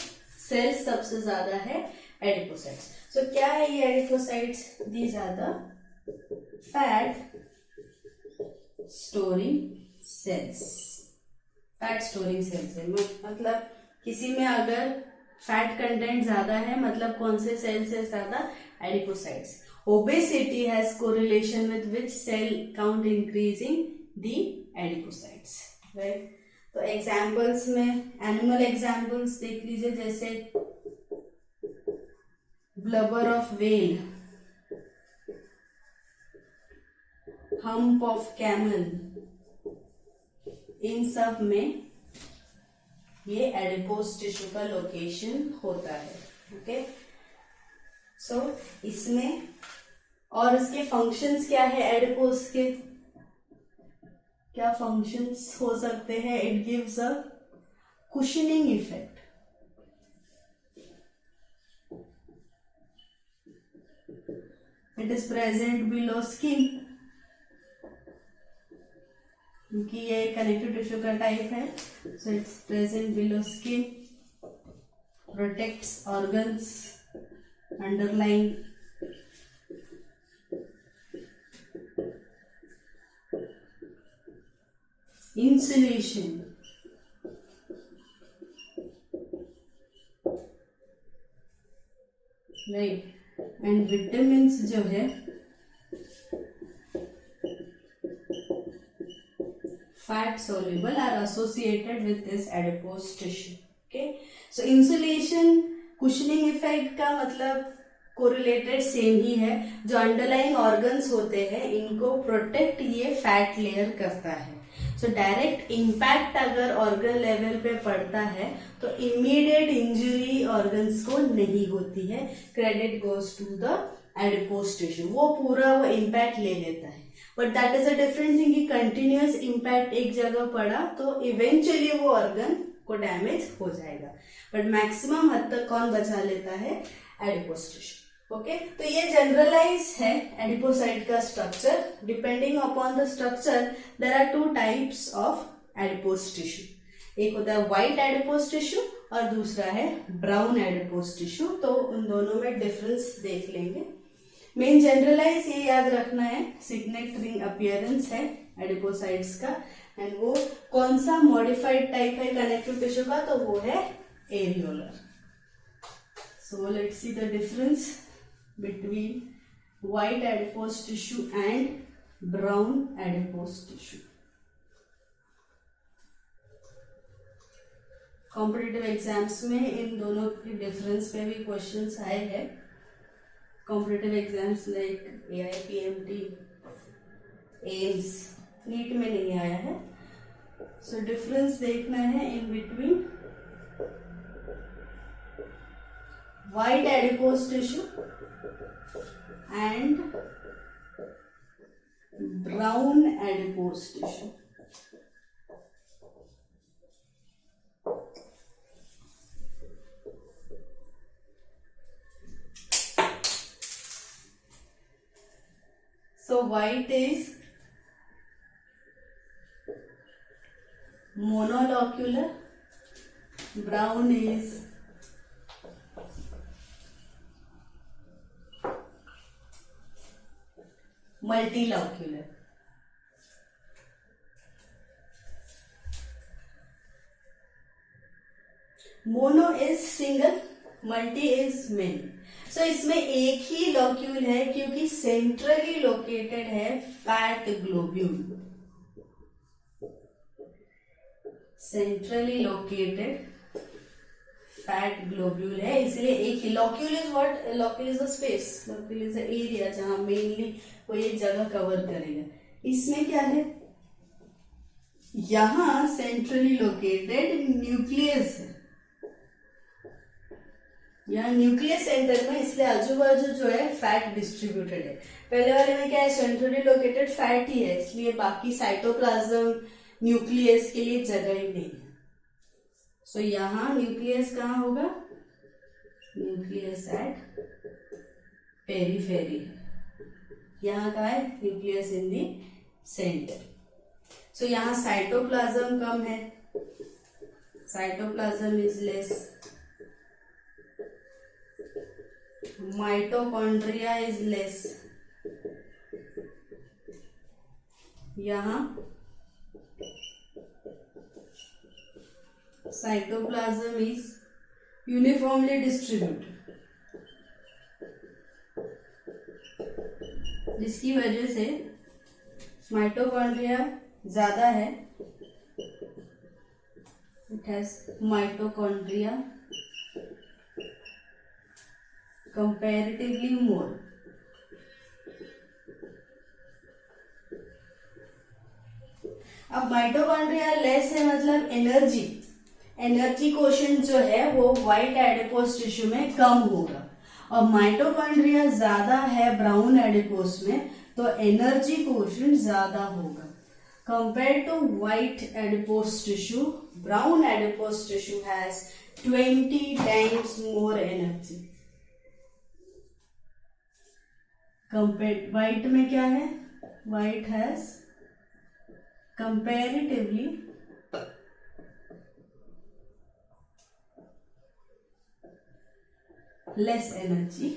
सेल्स सबसे ज्यादा है एडिपोसाइट्स। सो क्या है ये adipocytes? These are the fat storing cells. Fat storing cells है, मतलब किसी में अगर फैट कंटेंट ज्यादा है, मतलब कौन से सेल्स है ज्यादा? Adipocytes. Obesity has correlation with which cell count increasing? The adipocytes, right? तो एग्जाम्पल्स में एनिमल एग्जाम्पल्स देख लीजिए, जैसे blubber of whale, hump of camel, इन सब में ये एडिपोज टिश्यू का लोकेशन होता है। ओके, सो इसमें और इसके फंक्शंस क्या है? एडिपोज के क्या फंक्शंस हो सकते हैं? It gives a cushioning effect, it is present below skin, क्योंकि ये कनेक्टिव टिश्यू का टाइप है, so it's present below skin, protects organs underline, insulation, right, and vitamin जो है fat soluble are associated with this adipose tissue. Okay, so insulation, cushioning effect का मतलब correlated same ही है। जो अंडरलाइंग ऑर्गन्स होते हैं इनको प्रोटेक्ट ये फैट लेयर करता है। सो डायरेक्ट इम्पैक्ट अगर ऑर्गन लेवल पे पड़ता है तो इमीडिएट इंजरी ऑर्गन्स को नहीं होती है। Credit goes to the adipose tissue, वो पूरा वो इम्पैक्ट ले लेता है। But that is a different thing कि कंटिन्यूअस इम्पैक्ट एक जगह पड़ा तो इवेंचुअली वो ऑर्गन को डैमेज हो जाएगा, बट मैक्सिमम हद तक कौन बचा लेता है? Adipose tissue. ओके, तो ये जनरलाइज है एडिपोसाइट का structure. Depending upon the structure there are two types of adipose tissue, एक होता है व्हाइट एडिपोज टिश्यू और दूसरा है ब्राउन एडिपोज टिश्यू। तो उन दोनों में डिफरेंस देख लेंगे। मेन जनरलाइज ये याद रखना है, सिग्नेट रिंग अपीयरेंस है एडिपोसाइट्स का, एंड वो कौन सा मॉडिफाइड टाइप है कनेक्टिव टिश्यू का? तो वो है areolar. So let's see the difference between white adipose tissue and brown adipose tissue. Competitive exams में इन दोनों के डिफरेंस पे भी क्वेश्चंस आए हैं। Competitive exams like AIPMT, AIIMS, NEET में नहीं आया है। सो डिफरेंस देखना है in between white adipose tissue and brown adipose tissue. So white is monolocular, brown is multilocular. Mono is single, multi is many. So इसमें एक ही लॉक्यूल है क्योंकि सेंट्रली लोकेटेड है fat globule, centrally located fat globule है, इसलिए एक ही। Locule is what? Locule is a space, locule is an area जहां मेनली वो एक जगह कवर करेगा। इसमें क्या है, यहां सेंट्रली लोकेटेड न्यूक्लियस है, यहाँ न्यूक्लियस सेंटर में, इसलिए आजू बाजू जो है फैट डिस्ट्रीब्यूटेड है। पहले वाले में क्या है, सेंट्रली लोकेटेड फैट ही है, इसलिए बाकी साइटोप्लाज्म न्यूक्लियस के लिए जगह ही नहीं है। सो यहां न्यूक्लियस कहाँ होगा, न्यूक्लियस एट पेरीफेरी, यहाँ का है न्यूक्लियस इन दी सेंटर। सो यहाँ साइटोप्लाज्म कम है, cytoplasm is less, mitochondria is less, यहां साइटोप्लाज्म इज यूनिफॉर्मली डिस्ट्रीब्यूटेड, जिसकी वजह से माइटोकॉन्ड्रिया ज्यादा है, it has mitochondria comparatively more। अब माइटोकॉन्ड्रिया लेस है मतलब एनर्जी कोशेंट जो है वो व्हाइट एडिपोज टिश्यू में कम होगा, और माइटोकॉन्ड्रिया ज्यादा है ब्राउन एडिपोज में, तो एनर्जी कोशेंट ज्यादा होगा। Compare to white adipose tissue, brown adipose tissue has 20 times more energy. Compare white में क्या है, white has comparatively less energy.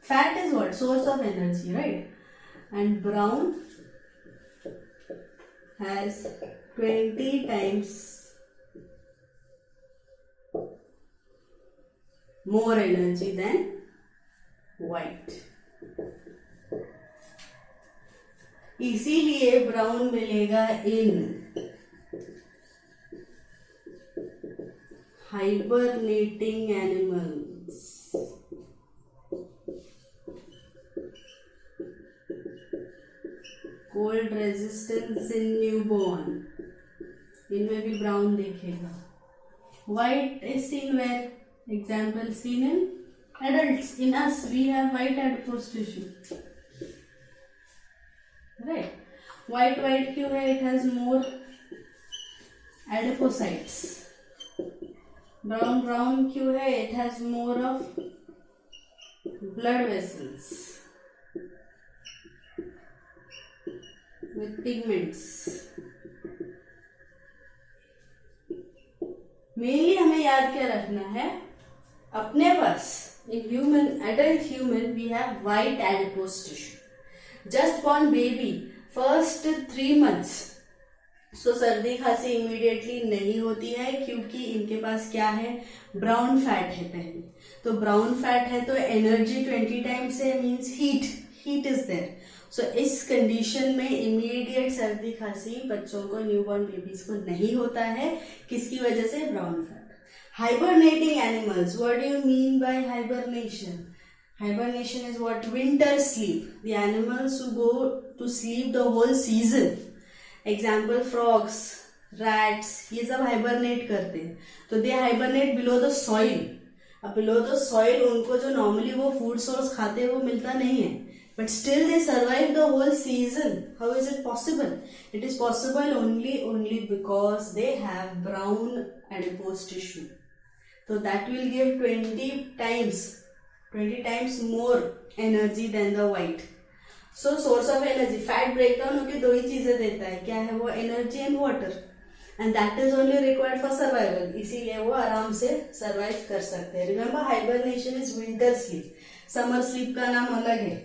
Fat is what? Source of energy, right? And brown has 20 times more energy than white. इसीलिए brown मिलेगा in hibernating animals, cold resistance in newborn, इनमें भी brown दिखेगा। White is seen where, example seen in adults, in us we have white adipose tissue, right. White क्यों है, it has more adipocytes. Brown क्यों है, it has more of blood vessels with pigments। Mainly हमें याद क्या रखना है, अपने पास in human, adult human we have white adipose tissue. Just born baby first 3 months, सो सर्दी खांसी इमीडिएटली नहीं होती है क्योंकि इनके पास क्या है, ब्राउन फैट है पहले। तो ब्राउन फैट है तो एनर्जी 20 times है, मीन्स हीट इज देयर। सो इस कंडीशन में इमीडिएट सर्दी खांसी बच्चों को, न्यूबॉर्न बेबीज को नहीं होता है, किसकी वजह से, brown fat. Hibernating animals, what do you mean by hibernation? Hibernation is what? Winter sleep. The animals who go to sleep the whole season. Example frogs, rats, ये सब hibernate करते हैं, तो they hibernate below the soil। अब below the soil उनको जो normally वो food source खाते हैं वो मिलता नहीं है, but still they survive the whole season. How is it possible? It is possible only because they have brown adipose tissue. So that will give 20 times more energy than the white. So source of energy, fat breakdown होके 2 ही चीजें देता है, क्या है वो, energy and water, and that is only required for survival, इसीलिए वो आराम से सर्वाइव कर सकते हैं। Remember, hibernation is winter sleep. Summer sleep का नाम अलग है,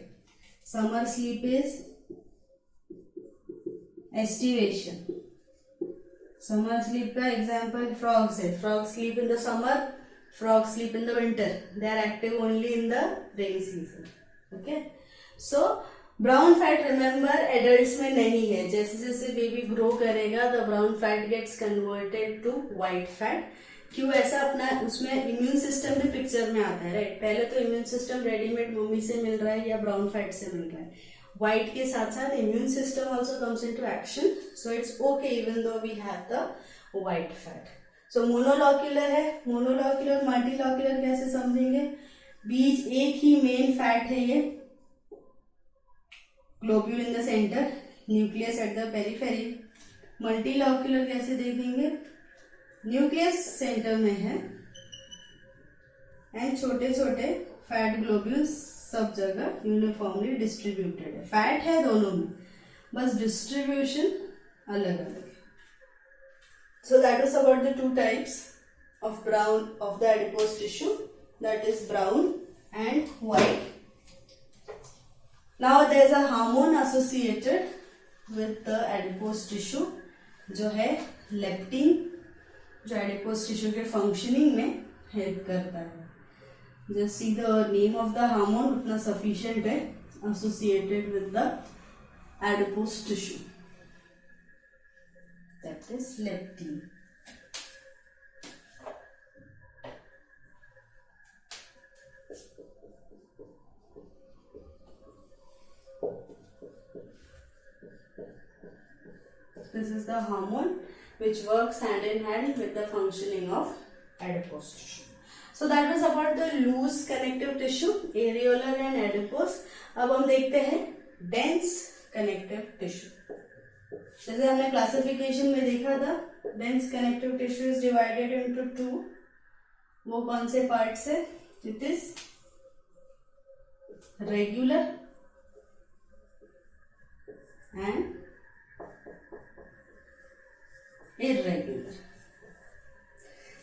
summer sleep is aestivation. Summer sleep का एग्जाम्पल फ्रॉग्स है, frog sleep in the summer, Frogs sleep in the winter. They are active only in the rainy season. Okay. So brown fat remember adults में नहीं है. जैसे जैसे baby grow करेगा the brown fat gets converted to white fat. क्यों ऐसा? अपना उसमें इम्यून सिस्टम भी पिक्चर में आता है, राइट. पहले तो इम्यून सिस्टम रेडीमेड मम्मी से मिल रहा है या ब्राउन फैट से मिल रहा है. व्हाइट के साथ साथ immune system also comes into action. So it's okay even though we have the white fat. So monolocular है. मोनोलॉक्यूलर मल्टीलॉक्यूलर कैसे समझेंगे? बीच एक ही मेन फैट है ये, globule in the centre, nucleus at the periphery. Multilocular कैसे देखेंगे? Nucleus centre में है एंड छोटे छोटे फैट ग्लोब्यूल्स सब जगह यूनिफॉर्मली डिस्ट्रीब्यूटेड है. फैट है दोनों में, बस डिस्ट्रीब्यूशन अलग अलग है. So that is about the two types of brown of the adipose tissue, that is brown and white. Now there is a hormone associated with the adipose tissue जो है leptin, जो adipose tissue के functioning में help करता है. Just see the name of the hormone उतना sufficient है, associated with the adipose tissue. That is leptin. This is the hormone which works hand in hand with the functioning of adipose tissue. So that was about the loose connective tissue, areolar and adipose. अब हम देखते हैं dense connective tissue. जैसे हमने classification में देखा था, dense connective tissue is divided into two. वो कौन से पार्ट्स है? It is regular and irregular.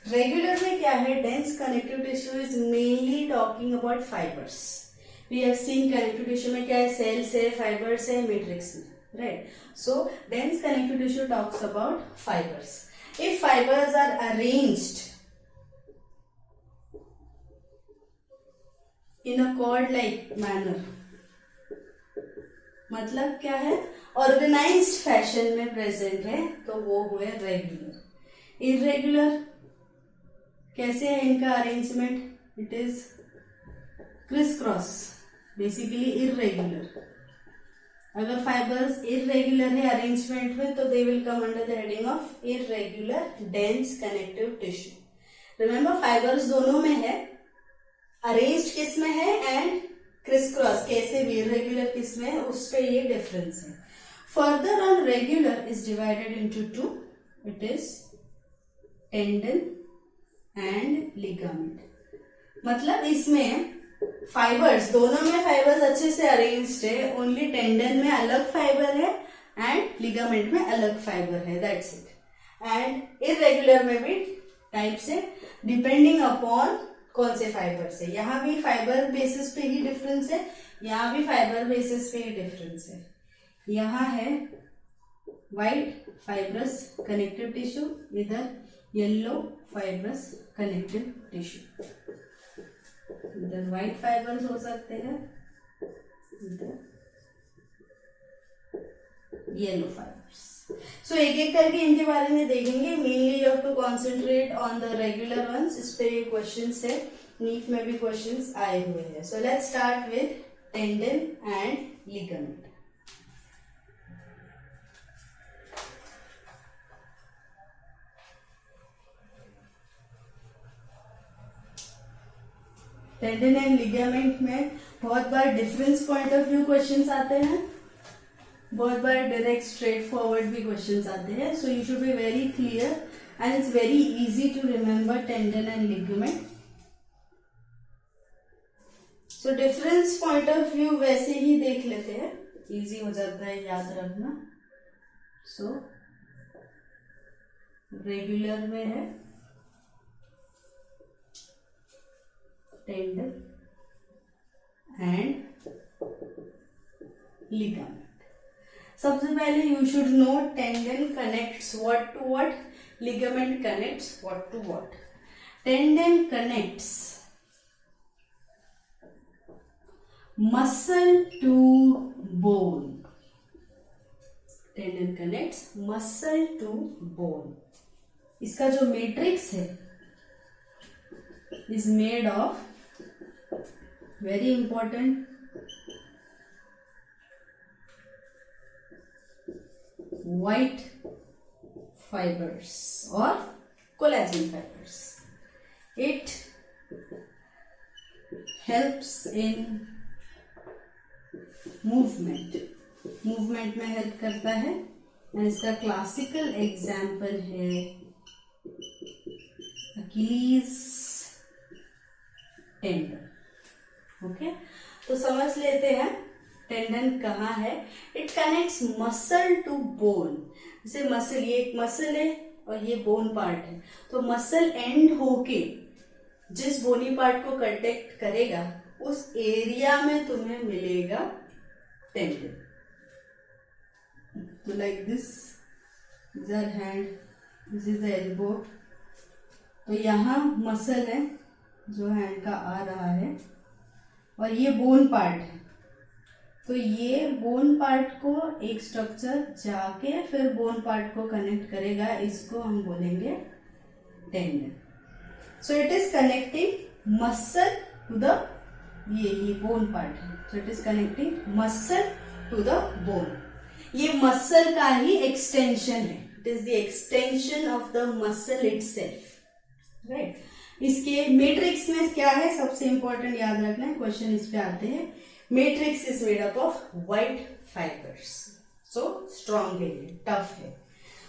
Regular में क्या है? Dense connective tissue is mainly talking about fibres. We have seen connective tissue में क्या है? सेल्स है, फाइबर्स है, मैट्रिक्स में, right. So dense connective tissue talks about fibers. If fibers are arranged in a cord like manner, मतलब क्या है? Organised fashion में प्रेजेंट है, तो वो हुए रेगुलर. इरेगुलर कैसे है इनका arrangement? It is criss cross, basically irregular. अगर फाइबर्स इरेगुलर है अरेंजमेंट में तो they will come under the heading of irregular dense connective tissue. Remember fibres दोनों में है, अरेंज्ड किस में है एंड क्रिस क्रॉस कैसे भी इरेगुलर किस में है, उस पे ये डिफरेंस है. Further on regular is divided into to. It is tendon and ligament. मतलब इसमें फाइबर्स दोनों में फाइबर्स अच्छे से अरेंज्ड है, ओनली टेंडन में अलग फाइबर है एंड लिगामेंट में अलग फाइबर है, दैट्स इट. एंड इरेगुलर में भी टाइप्स है डिपेंडिंग अपॉन कौन से फाइबर्स है. यहाँ भी फाइबर बेसिस पे ही डिफरेंस है, यहाँ भी फाइबर बेसिस पे ही डिफरेंस है. यहाँ है व्हाइट फाइब्रस कनेक्टिव टिश्यू, इधर येलो फाइब्रस कनेक्टिव टिश्यू. इधर व्हाइट फाइबर्स हो सकते हैं, इधर येलो फाइबर्स. सो एक एक करके इनके बारे में देखेंगे. Mainly you have to concentrate on the regular ones. इस पे क्वेश्चंस है, नीट में भी क्वेश्चंस आए हुए हैं. So let's start with tendon and ligament. Tendon and ligament में बहुत बार difference point of view questions आते हैं, बहुत बार डायरेक्ट स्ट्रेट फॉरवर्ड भी क्वेश्चंस आते हैं. So you should be very clear and it's very easy to remember tendon and ligament. So difference point of view वैसे ही देख लेते हैं, इजी हो जाता है याद रखना. सो रेगुलर में है टेंडन एंड लिगामेंट. सबसे पहले you should know tendon connects what to what, ligament connects what to what. Tendon connects muscle to bone, tendon connects muscle to bone. इसका जो मैट्रिक्स है is made of, very important, white fibers or collagen fibers. It helps in movement, movement में help करता है। और इसका classical example है अकीलीज tendon. Okay, तो समझ लेते हैं टेंडन कहाँ है। It connects muscle to bone. जैसे मसल, ये एक मसल है और ये बोन पार्ट है, तो मसल एंड होके जिस बोनी पार्ट को कनेक्ट करेगा उस एरिया में तुम्हें मिलेगा टेंडन। तो like this is our hand, this is the elbow. तो यहाँ मसल है जो हैंड का आ रहा है और ये बोन पार्ट है। तो ये बोन पार्ट को एक स्ट्रक्चर जाके फिर बोन पार्ट को कनेक्ट करेगा, इसको हम बोलेंगे tendon. So it is connecting muscle to the, ये बोन पार्ट है, so it is connecting muscle to the bone. ये मसल का ही एक्सटेंशन है, it is the extension of the muscle itself, right. इसके मैट्रिक्स में क्या है, सबसे इंपॉर्टेंट याद रखना है, क्वेश्चन इस पे आते हैं। Matrix is made up of white fibres, so strong है, टफ है।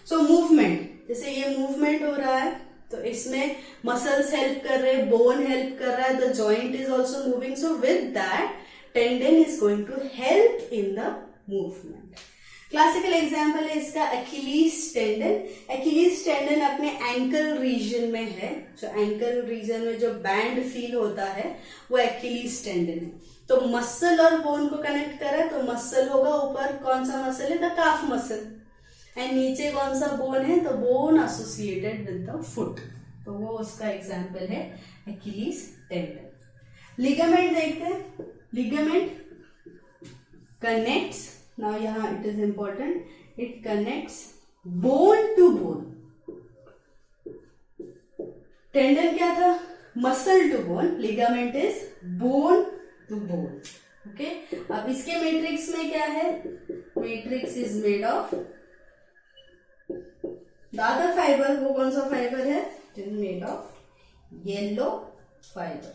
सो मूवमेंट, जैसे ये मूवमेंट हो रहा है तो इसमें मसल्स हेल्प कर रहे हैं, बोन हेल्प कर रहा है, the joint is also moving, so with that tendon is going to help in the movement. Classical example है इसका अखिलीज टेंडन। अखिलीज टेंडन अपने एंकल रीजन में है, जो एंकल रीजन में जो बैंड फील होता है वो अखिलीज टेंडन है। तो मसल और बोन को कनेक्ट करा तो मसल होगा, ऊपर कौन सा मसल है, द काफ मसल, एंड नीचे कौन सा बोन है, तो bone associated with the foot, तो वो उसका एग्जाम्पल है अखिलीज टेंडन। लिगामेंट देखते हैं, लिगामेंट कनेक्ट्स, नाउ यहाँ it is important, it connects bone to bone. Tendon क्या था, muscle to bone, ligament is bone to bone. Okay, अब इसके मैट्रिक्स में क्या है, matrix is made of the other fibre, वो कौन सा फाइबर है, it is made of yellow fibre.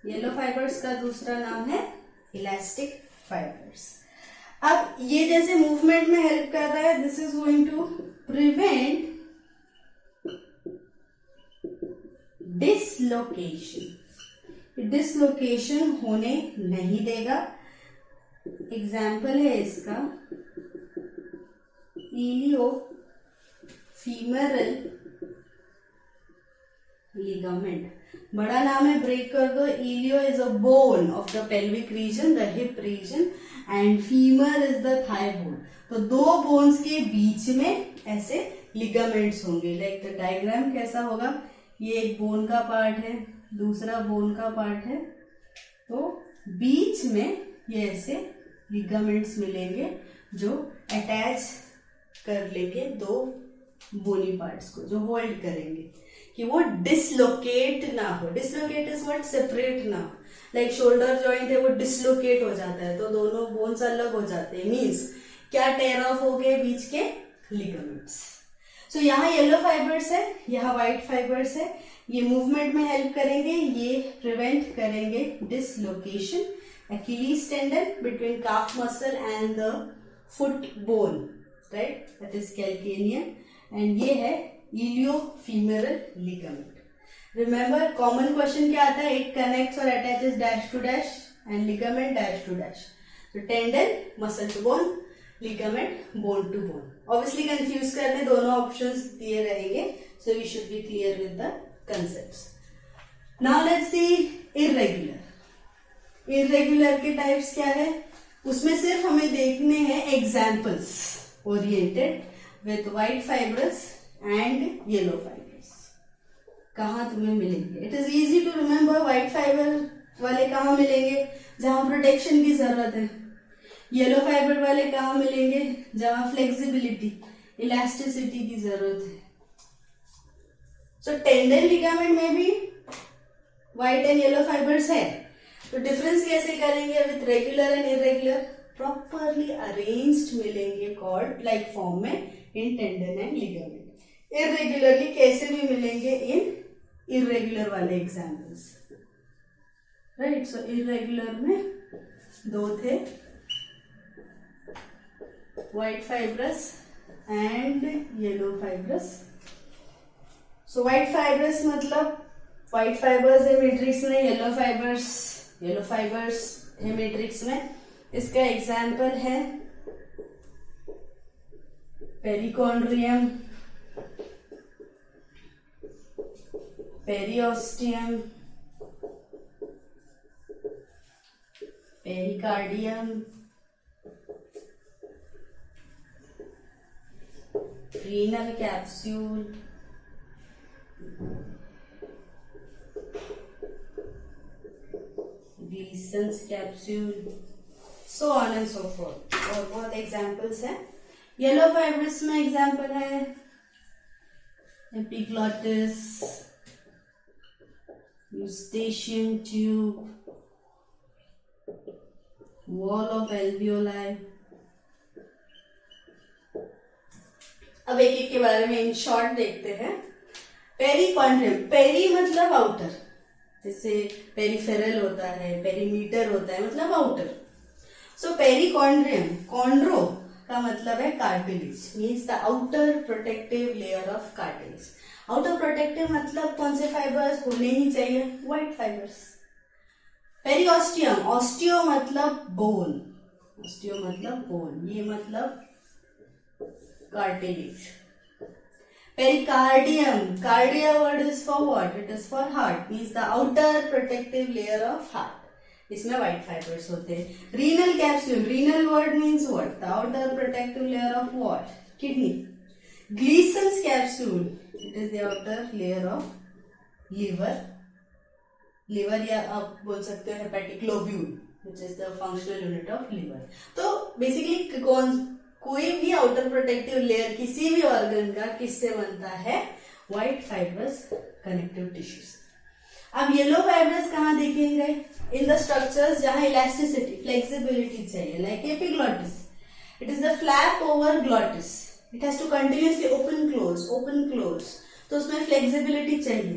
Yellow fibres का दूसरा नाम है इलास्टिक फाइबर्स। अब ये जैसे मूवमेंट में हेल्प कर रहा है, this is going to prevent dislocation, dislocation होने नहीं देगा। एग्जाम्पल है इसका इलियो फीमरल लिगामेंट, बड़ा नाम है, ब्रेक कर दो। Ilio is a bone of the pelvic region, the hip region, and femur is the thigh bone. तो दो बोन्स के बीच में ऐसे लिगामेंट्स होंगे। लाइक द डायग्राम कैसा होगा, ये एक बोन का पार्ट है, दूसरा बोन का पार्ट है, तो बीच में ये ऐसे लिगामेंट्स मिलेंगे जो अटैच कर लेंगे दो बोनी पार्ट्स को, जो होल्ड करेंगे कि वो डिसलोकेट ना हो। डिसलोकेट इज व्हाट, सेपरेट ना हो। लाइक शोल्डर जॉइंट है, वो डिसलोकेट हो जाता है तो दोनों बोन्स अलग हो जाते हैं, मीन्स क्या, टेयर ऑफ हो गए बीच के लिगामेंट्स। सो यहाँ येलो फाइबर्स है, यहाँ व्हाइट फाइबर्स है, ये मूवमेंट में हेल्प करेंगे, ये प्रिवेंट करेंगे dislocation. Achilles tendon between calf muscle and the foot bone, right, that is calcanean, and ये है iliofemoral ligament. Remember common question क्या आता है, इट कनेक्ट्स और attaches dash to dash and ligament dash to dash. तो tendon muscle to bone, ligament bone to bone. Obviously confuse करने दोनों options दिए रहेंगे, so we should be clear with the concepts. Now let's see irregular. Irregular के types क्या है, उसमें सिर्फ हमें देखने हैं examples oriented with white fibres and yellow fibres कहाँ तुम्हें मिलेंगे? It is easy to remember. White fibre वाले कहाँ मिलेंगे? जहां प्रोटेक्शन की जरूरत है. येलो फाइबर वाले कहाँ मिलेंगे? जहां फ्लेक्सिबिलिटी, इलास्टिसिटी की जरूरत है. सो टेंडन लिगामेंट में भी व्हाइट एंड येलो फाइबर्स है. तो डिफरेंस कैसे करेंगे? With regular and irregular properly arranged मिलेंगे कॉर्ड लाइक फॉर्म में in tendon and ligament. Irregularly कैसे भी मिलेंगे इन इरेगुलर वाले एग्जाम्पल्स. राइट. सो इरेगुलर में दो थे, white fibrous and yellow fibrous. So white fibrous मतलब व्हाइट फाइबर्स है मैट्रिक्स में, येलो फाइबर्स है मैट्रिक्स में. इसका एग्जाम्पल है perichondrium, periosteum, pericardium, renal capsule, Glisson's capsule, so on and so forth. और बहुत एग्जाम्पल्स हैं. येलो फाइब्रस में एग्जाम्पल है epiglottis, eustachian tube, wall of alveoli. अब एक एक के बारे में इन शॉर्ट देखते हैं. पेरिकॉन्ड्रियम, पेरी मतलब आउटर, जैसे पेरिफेरल होता है, पेरीमीटर होता है, मतलब आउटर. सो पेरिकॉन्ड्रियम, कॉन्ड्रो का मतलब है cartilage, means the outer protective layer of cartilage. Outer protective मतलब कौन से फाइबर्स होने ही चाहिए? White fibres. पेरिओस्टियम, ऑस्टियो मतलब बोन, ऑस्टियो मतलब बोन, ये मतलब cartilage. Pericardium, cardia word is for what? It is for heart, means the outer protective layer of heart. इसमें व्हाइट फाइबर्स होते हैं. Renal capsule, renal word means what? The outer protective layer of what? Kidney. Glisson's capsule, it is the outer layer of liver, liver या आप बोल सकते हो hepatic lobule, which is the functional unit of liver. तो basically कोई भी outer protective layer किसी भी ऑर्गन का किससे बनता है? White fibrous connective tissues. अब येलो फाइबरस कहाँ देखेंगे? इन द स्ट्रक्चर्स जहां इलास्टिसिटी, फ्लेक्सिबिलिटी चाहिए, like epiglottis. It is the flap over glottis. It has to continuously open close. तो उसमें फ्लेक्सिबिलिटी चाहिए,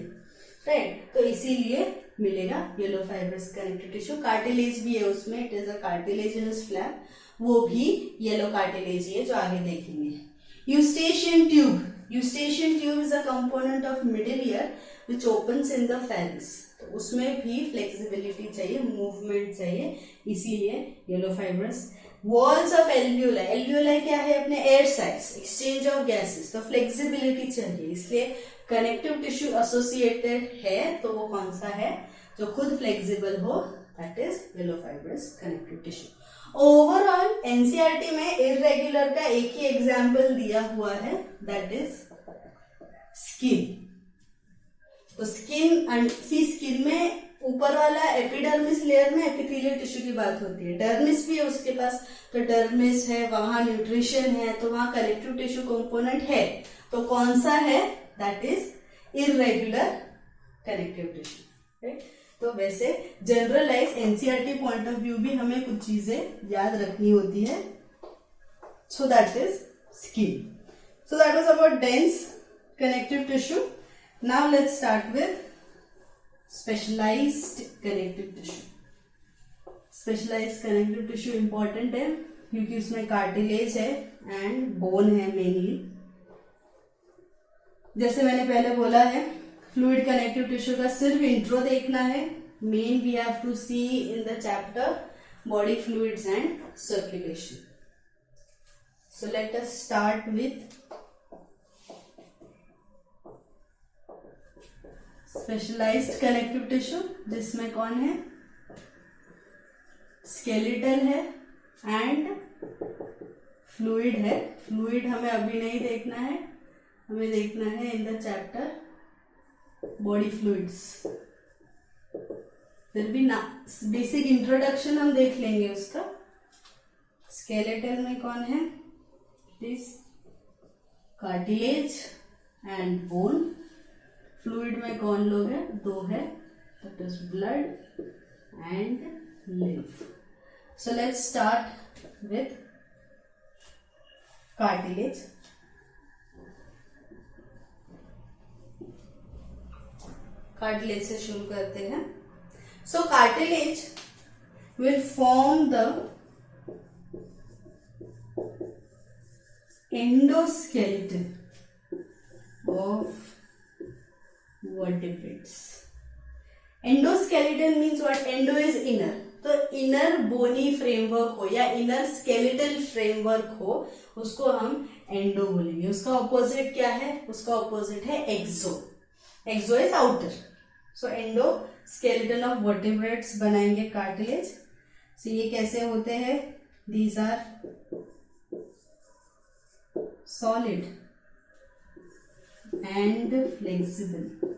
राइट. तो इसीलिए मिलेगा yellow fibrous connective tissue. Cartilage भी है उसमें, it is a cartilaginous flap, वो भी येलो कार्टिलेज है जो आगे देखेंगे. Eustachian tube is a component of middle ear which opens in the pharynx. तो उसमें भी फ्लेक्सिबिलिटी चाहिए, मूवमेंट चाहिए, इसीलिए yellow fibrous. Walls of alveoli, alveoli क्या है? अपने air sides, exchange of gases, तो फ्लेक्सिबिलिटी चाहिए, इसलिए कनेक्टिव टिश्यू एसोसिएटेड है. तो वो कौन सा है? जो खुद फ्लेक्सिबल हो, that is yellow fibrous connective tissue. Overall NCERT में इरेगुलर का एक ही एग्जाम्पल दिया हुआ है, दैट इज स्किन. तो स्किन में ऊपर वाला एपिडर्मिस लेयर में एपिथेलियल टिश्यू की बात होती है. डर्मिस भी है उसके पास, तो डर्मिस है, वहां न्यूट्रिशन है, तो वहां कनेक्टिव टिश्यू कंपोनेंट है. तो कौन सा है? That is irregular connective tissue. तो वैसे generalise NCERT point of view भी हमें कुछ चीजें याद रखनी होती है. So that is skin. So that was about dense connective tissue. Now let's start with specialised connective tissue. Specialised connective tissue important है क्योंकि उसमें कार्टिलेज है एंड बोन है मेनली. जैसे मैंने पहले बोला है, फ्लूइड कनेक्टिव टिश्यू का सिर्फ इंट्रो देखना है. Main we have to see in the chapter body fluids and circulation. So let us start with specialised connective tissue, जिसमें कौन है? स्केलेटल है एंड फ्लूइड है. फ्लूइड हमें अभी नहीं देखना है, हमें देखना है in the chapter body fluids. फिर भी ना बेसिक इंट्रोडक्शन हम देख लेंगे उसका। स्केलेटन में कौन है? This cartilage and bone. Fluid में कौन लोग हैं? दो है, that is blood and lymph. So let's start with cartilage. Cartilage से शुरू करते हैं. So cartilage will form the endoskeleton of vertebrates. Endoskeleton means what? Endo is inner. तो इनर बोनी फ्रेमवर्क हो या इनर स्केलेटल फ्रेमवर्क हो, उसको हम एंडो बोलेंगे. उसका ऑपोजिट क्या है? उसका ऑपोजिट है exo. Exo is outer. So endo skeleton of vertebrates बनाएंगे कार्टिलेज. सो ये कैसे होते हैं? These are solid and flexible.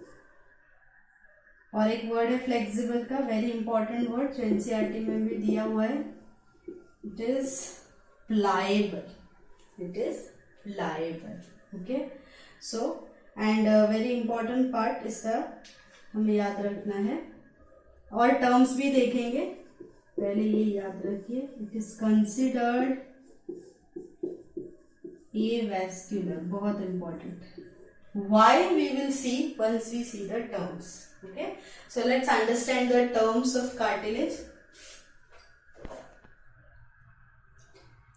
और एक वर्ड है फ्लेक्सिबल का, वेरी इंपॉर्टेंट वर्ड जो एनसीईआरटी में भी दिया हुआ है. It is pliable. It is pliable. Okay. So and very important part इसका हमें याद रखना है. और टर्म्स भी देखेंगे, पहले ये याद रखिए. It is considered avascular. बहुत important. Why we will see once we see the terms. Okay, so let's understand the terms of cartilage.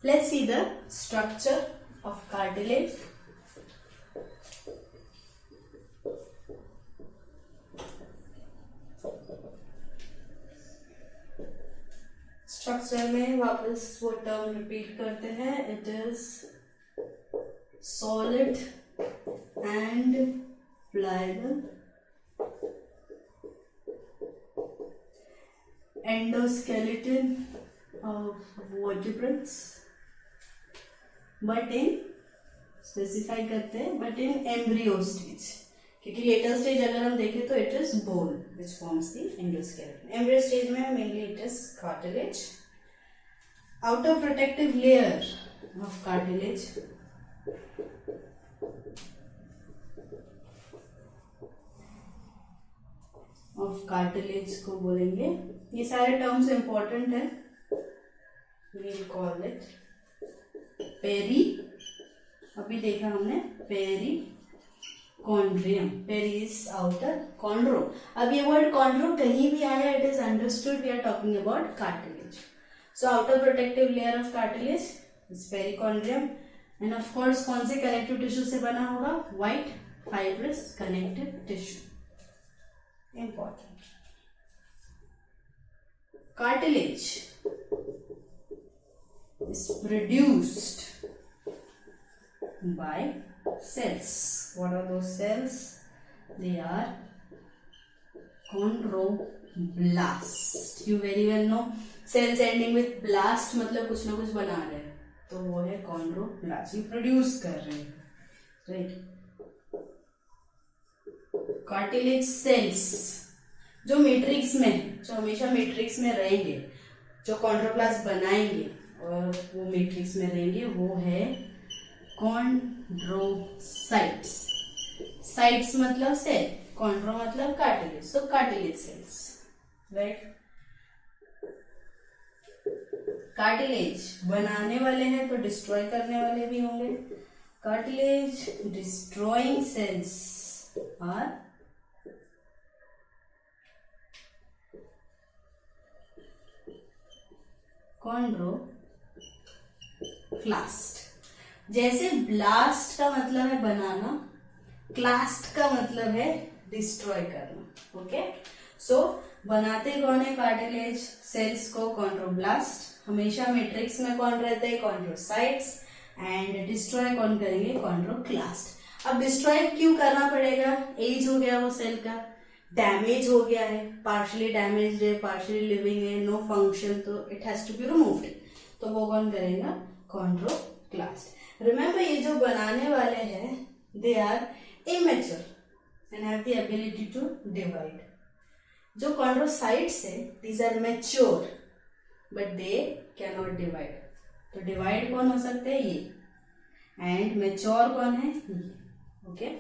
Let's see the structure of cartilage. Structure में वापस वो term repeat करते हैं. It is solid and pliable. Endoskeleton of vertebrates. But in specify करते हैं, but in embryo stage. क्योंकि later stage अगर हम देखें तो it is bone which forms the endoskeleton. Embryo stage में mainly it is cartilage. Outer protective layer of cartilage को बोलेंगे. ये सारे टर्म्स इंपॉर्टेंट है. we'll call it peri. अभी देखा हमने perichondrium. Peri is outer, chondro. अब ये वर्ड कॉन्ड्रो कहीं भी आया, it is understood we are talking about cartilage. So outer protective layer of cartilage is perichondrium. And of course कौन से कनेक्टिव टिश्यू से बना होगा? White fibrous connective tissue. Important. Cartilage is produced by cells. What are those cells? They are chondroblast. You very well know cells ending with blast मतलब कुछ ना कुछ बना रहे हैं, तो वो है chondroblast. ये प्रोड्यूस कर रहे हैं, राइट? कार्टिलेज सेल्स जो मैट्रिक्स में, जो हमेशा मैट्रिक्स में रहेंगे, जो कॉन्ड्रोब्लास्ट बनाएंगे और वो मैट्रिक्स में रहेंगे, वो है कॉन्ड्रोसाइट्स. साइट्स मतलब सेल, कॉन्ड्रो मतलब cartilage. So cartilage cells, right? Cartilage बनाने वाले हैं तो डिस्ट्रॉय करने वाले भी होंगे. Cartilage destroying cells are chondroclast. जैसे ब्लास्ट का मतलब है बनाना, क्लास्ट का मतलब है डिस्ट्रॉय करना. ओके. सो बनाते कौन है कार्टिलेज सेल्स को? कॉन्ड्रोब्लास्ट. हमेशा मैट्रिक्स में कौन रहते हैं? कॉन्ड्रोसाइट्स. एंड डिस्ट्रॉय कौन करेंगे? कॉन्ड्रोक्लास्ट. अब डिस्ट्रॉय क्यों करना पड़ेगा? एज हो गया वो सेल का, डैमेज हो गया है, पार्शली डैमेज है, पार्शली लिविंग है, नो फंक्शन, तो it has to be removed. तो वो कौन करेगा? कॉन्ड्रोक्लास्ट. रिमेम्बर ये जो बनाने वाले हैं they are immature and have the ability to divide. जो chondrocytes है, these are mature but they cannot divide. तो divide कौन हो सकते हैं? ये. And mature कौन है? ये. Okay,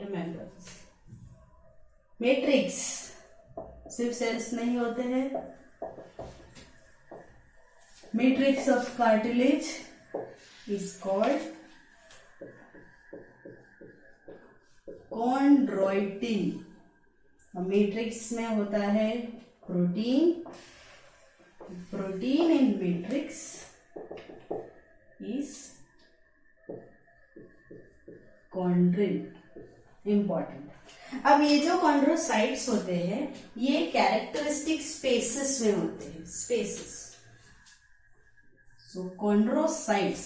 remember. Matrix सिर्फ सेल्स नहीं होते हैं. Matrix of cartilage is called chondroitin. Matrix में होता है protein. Protein in matrix is chondrin. Important. अब ये जो कॉन्ड्रोसाइट्स होते हैं ये कैरेक्टरिस्टिक स्पेसेस में होते हैं. Spaces. So chondrocytes,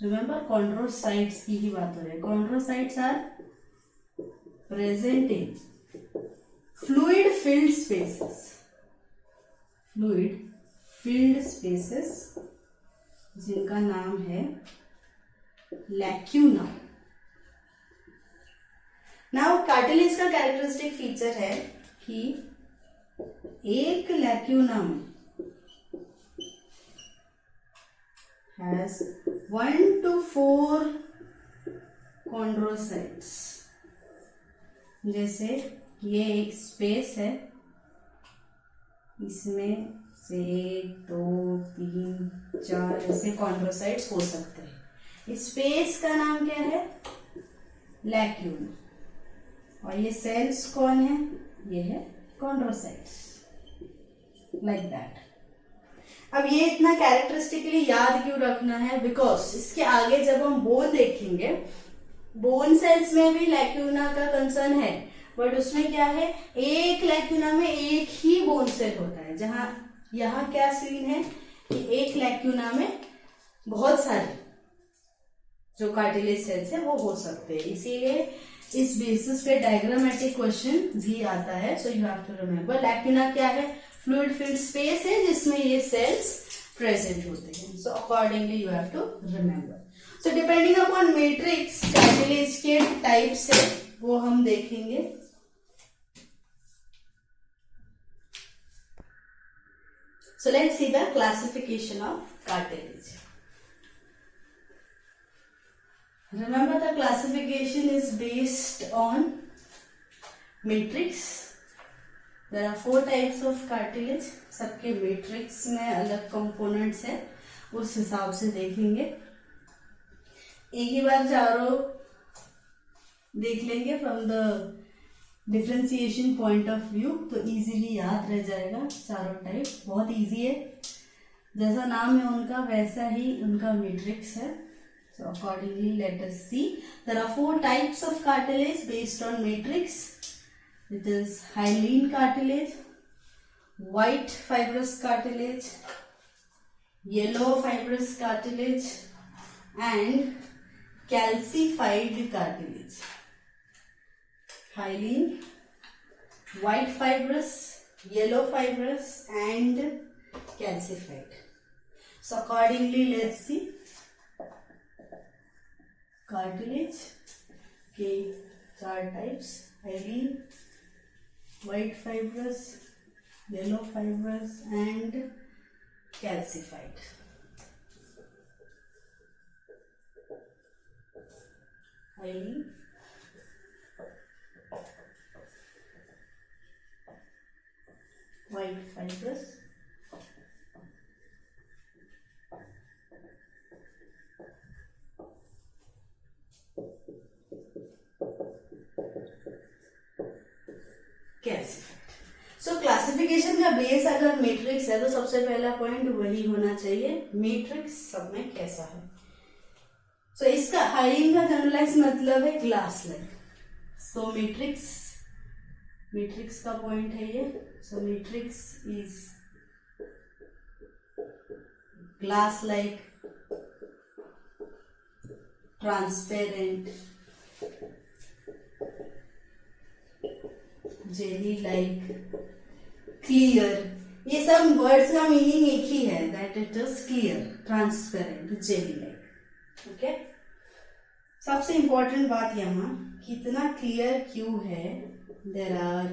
remember chondrocytes की ही बात हो रही है. Chondrocytes are present in fluid filled spaces. Fluid filled spaces जिनका नाम है lacuna. Now कार्टिलेज का कैरेक्टरिस्टिक फीचर है कि एक lacuna में has 1 to 4 chondrocytes. जैसे ये एक स्पेस है, इसमें से 1 2 3 4 ऐसे कॉन्ड्रोसाइट्स हो सकते हैं. इस स्पेस का नाम क्या है? लैक्यूना. और ये सेल्स कौन है? ये है कॉन्ड्रोसाइट्स. Like that. अब ये इतना कैरेक्टरिस्टिकली याद क्यों रखना है? बिकॉज इसके आगे जब हम बोन देखेंगे, बोन सेल्स में भी लैक्यूना का कंसर्न है. बट उसमें क्या है? एक लैक्यूना में एक ही बोन सेल होता है. जहां यहां क्या सीन है कि एक लैक्यूना में बहुत सारे जो कार्टिलेज सेल्स है वो हो सकते हैं. इसीलिए इस बेसिस पे डायग्रामेटिक क्वेश्चन भी आता है. So you have to remember lacuna क्या है? फ्लूइड फिल्ड स्पेस है जिसमें ये सेल्स प्रेजेंट होते हैं. So accordingly you have to remember. So depending upon matrix cartilage के टाइप से वो हम देखेंगे. So let's see the classification of cartilage. Remember the classification is based on matrix. There are 4 types of cartilage. सबके matrix में अलग components हैं, उस हिसाब से देखेंगे. एक ही बार चारों देख लेंगे from the differentiation point of view, तो इजीली याद रह जाएगा. चारों टाइप बहुत इजी है. जैसा नाम है उनका वैसा ही उनका मैट्रिक्स है. So accordingly let us see. There are 4 types of cartilage based on matrix. It is hyaline cartilage, white fibrous cartilage, yellow fibrous cartilage and calcified cartilage. Hyaline, white fibrous, yellow fibrous and calcified. So accordingly let's see cartilage के 4 types: hyaline, white fibrous, yellow fibrous and calcified. Hyaline, white fibrous, calcified. So classification का base अगर matrix है तो सबसे पहला point वही होना चाहिए, मैट्रिक्स सब में कैसा है. सो इसका हाइलीन का जनरलाइज मतलब है ग्लास लाइक. सो मैट्रिक्स का पॉइंट है ये. So matrix is glass like, transparent, jelly like, clear. ये सब वर्ड्स का मीनिंग एक ही है, that it is clear, transparent, jelly like. Okay. सबसे इंपॉर्टेंट बात यहाँ कितना क्लियर क्यों है, there are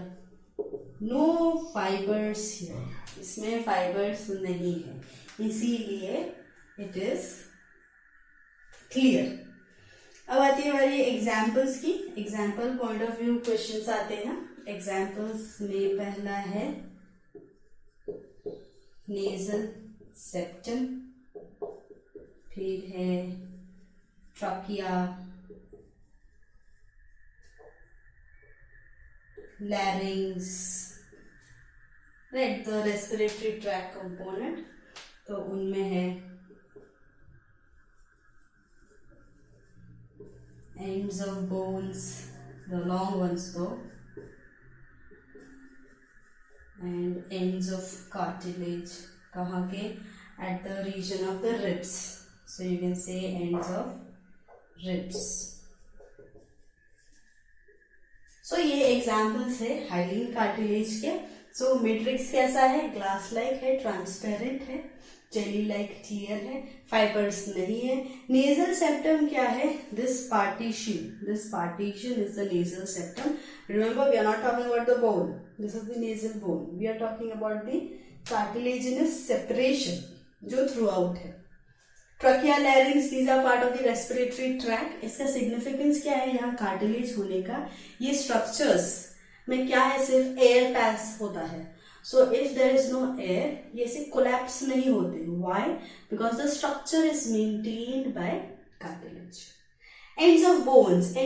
no fibres here, इसमें फाइबर्स नहीं है, इसीलिए इट इज क्लियर। अब आती है हमारी एग्जाम्पल्स की। Example point of view questions आते हैं। एग्जाम्पल्स में पहला है नेजल सेप्टम, फिर है trachea, लैरिंग्स, right, the respiratory track component, तो उनमें है ends of bones, the long ones though, and ends of cartilage, कहाँ के, at the region of the ribs, so you can say ends of ribs. So ये examples है hyaline cartilage के। So matrix कैसा है, ग्लास लाइक है, transparent है, jelly like clear है, फाइबर्स नहीं है। नेजल सेप्टम क्या है, this partition is the nasal septum. Remember we are not talking about the bone, this is the nasal bone, we are talking about the cartilaginous separation जो throughout है। Trachea, larynx, these are part of the respiratory tract. इसका significance क्या है यहाँ cartilage होने का, ये structures में क्या है, सिर्फ एयर पास होता है। So if there is no air, ये से कोलैप्स नहीं होते। Why? Because the structure is maintained by cartilage. Ends of bones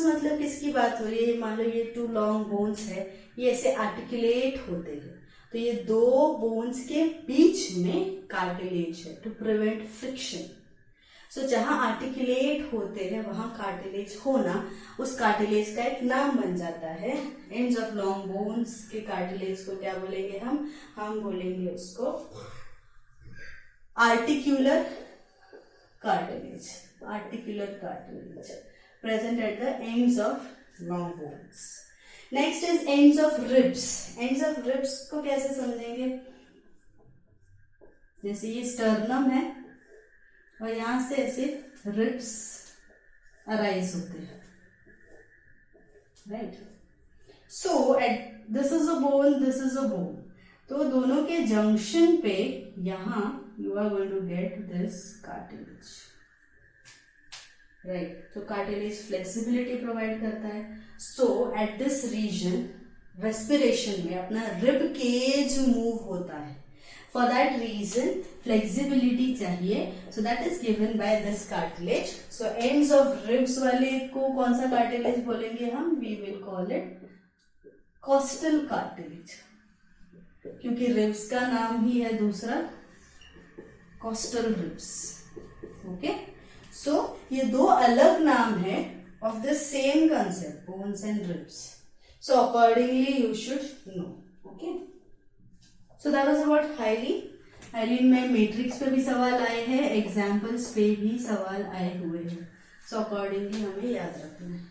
मतलब किसकी बात हो रही है, मान लो ये 2 लॉन्ग बोन्स है, ये ऐसे आर्टिकुलेट होते हैं, तो ये 2 बोन्स के बीच में कार्टिलेज है टू प्रिवेंट फ्रिक्शन। सो जहां आर्टिकुलेट होते हैं वहां कार्टिलेज होना, उस कार्टिलेज का एक नाम बन जाता है। एंड्स ऑफ लॉन्ग बोन्स के कार्टिलेज को क्या बोलेंगे हम बोलेंगे उसको articular cartilage present at the ends of long bones. Next is ends of ribs को कैसे समझेंगे, जैसे ये स्टर्नम है और यहां से ऐसे रिब्स अराइज होते हैं, right. So at this is a bone, तो दोनों के जंक्शन पे यहां you are going to get this cartilage, right. तो कार्टिलेज फ्लेक्सिबिलिटी प्रोवाइड करता है। So at this region respiration में अपना रिब केज मूव होता है। For that reason, flexibility चाहिए, so that is given by this cartilage. So ends of ribs वाले को कौन सा cartilage बोलेंगे हम? We will call it costal cartilage, क्योंकि ribs का नाम ही है दूसरा costal ribs. Okay? So ये 2 अलग नाम है of the same concept, bones and ribs. So accordingly you should know. Okay? So that was about hyaline में मैट्रिक्स पे भी सवाल आए हैं, एग्जाम्पल्स पे भी सवाल आए हुए हैं, सो अकॉर्डिंगली हमें याद रखना है।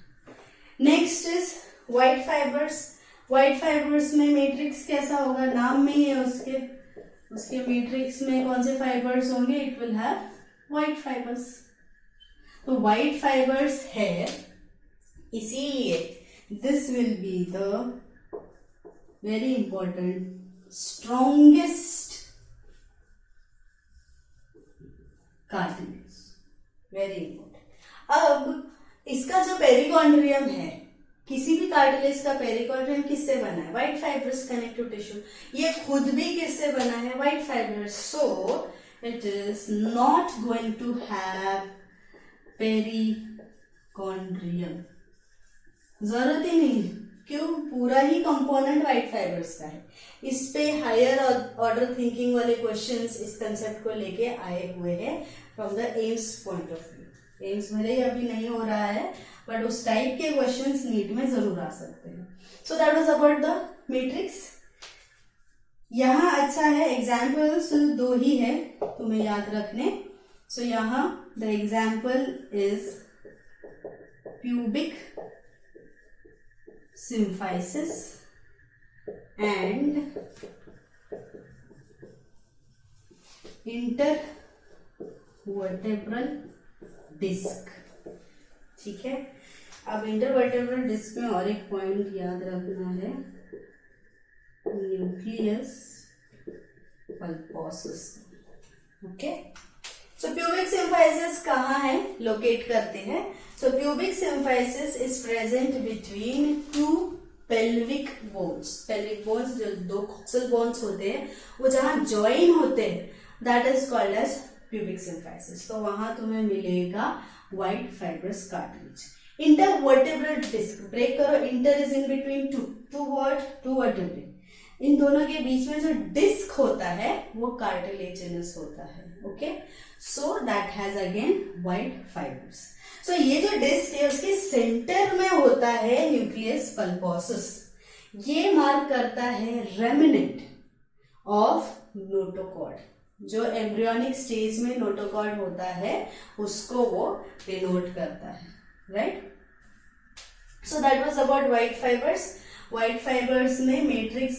नेक्स्ट इज व्हाइट फाइबर्स में मैट्रिक्स कैसा होगा, नाम में ही है उसके मैट्रिक्स में कौन से फाइबर्स होंगे, it will have white fibres. तो व्हाइट फाइबर्स है, इसीलिए this will be the very important strongest cartilage, very important। अब इसका जो पेरिकॉन्ड्रियम है, किसी भी कार्टिलेज का पेरिकॉन्ड्रियम किससे बना है, व्हाइट फाइबर्स कनेक्टिव टिश्यू, ये खुद भी किससे बना है, white fibres. So it is not going to have perichondrium, जरूरत ही नहीं, क्यों, पूरा ही कंपोनेंट व्हाइट फाइबर्स का है। इस पे हायर ऑर्डर थिंकिंग वाले क्वेश्चंस इस कंसेप्ट को लेके आए हुए हैं from the AIIMS point of view. AIIMS भले ही अभी नहीं हो रहा है, बट उस टाइप के क्वेश्चंस नीट में जरूर आ सकते हैं। सो that was about the matrix. यहाँ अच्छा है, एग्जाम्पल्स 2 ही है तुम्हें याद रखने। सो यहाँ the example is pubic symphysis and intervertebral disc. ठीक है, अब इंटरवर्टेब्रल डिस्क में और एक पॉइंट याद रखना है, nucleus pulposus. Okay, so pubic symphysis कहाँ है, लोकेट करते हैं। So pubic symphysis is present between two pelvic bones. Pelvic bones जो दो कॉक्सल बोन्स होते हैं वो जहां ज्वाइन होते हैं, that is called as pubic symphysis. तो वहां तुम्हें मिलेगा white fibrous cartilage. Intervertebral disc, break करो, inter is in between two vertebrae, इन दोनों के बीच में जो डिस्क होता है वो कार्टिलेजिनस होता है। Okay, so that has again white fibres. So ये जो डिस्क है उसके सेंटर में होता है न्यूक्लियस पल्पोसस। ये मार्क करता है रेमिनेंट ऑफ नोटोकॉर्ड, जो एम्ब्रियोनिक स्टेज में नोटोकॉर्ड होता है उसको वो डिनोट करता है, right. So that was about white fibres. White fibres में मैट्रिक्स,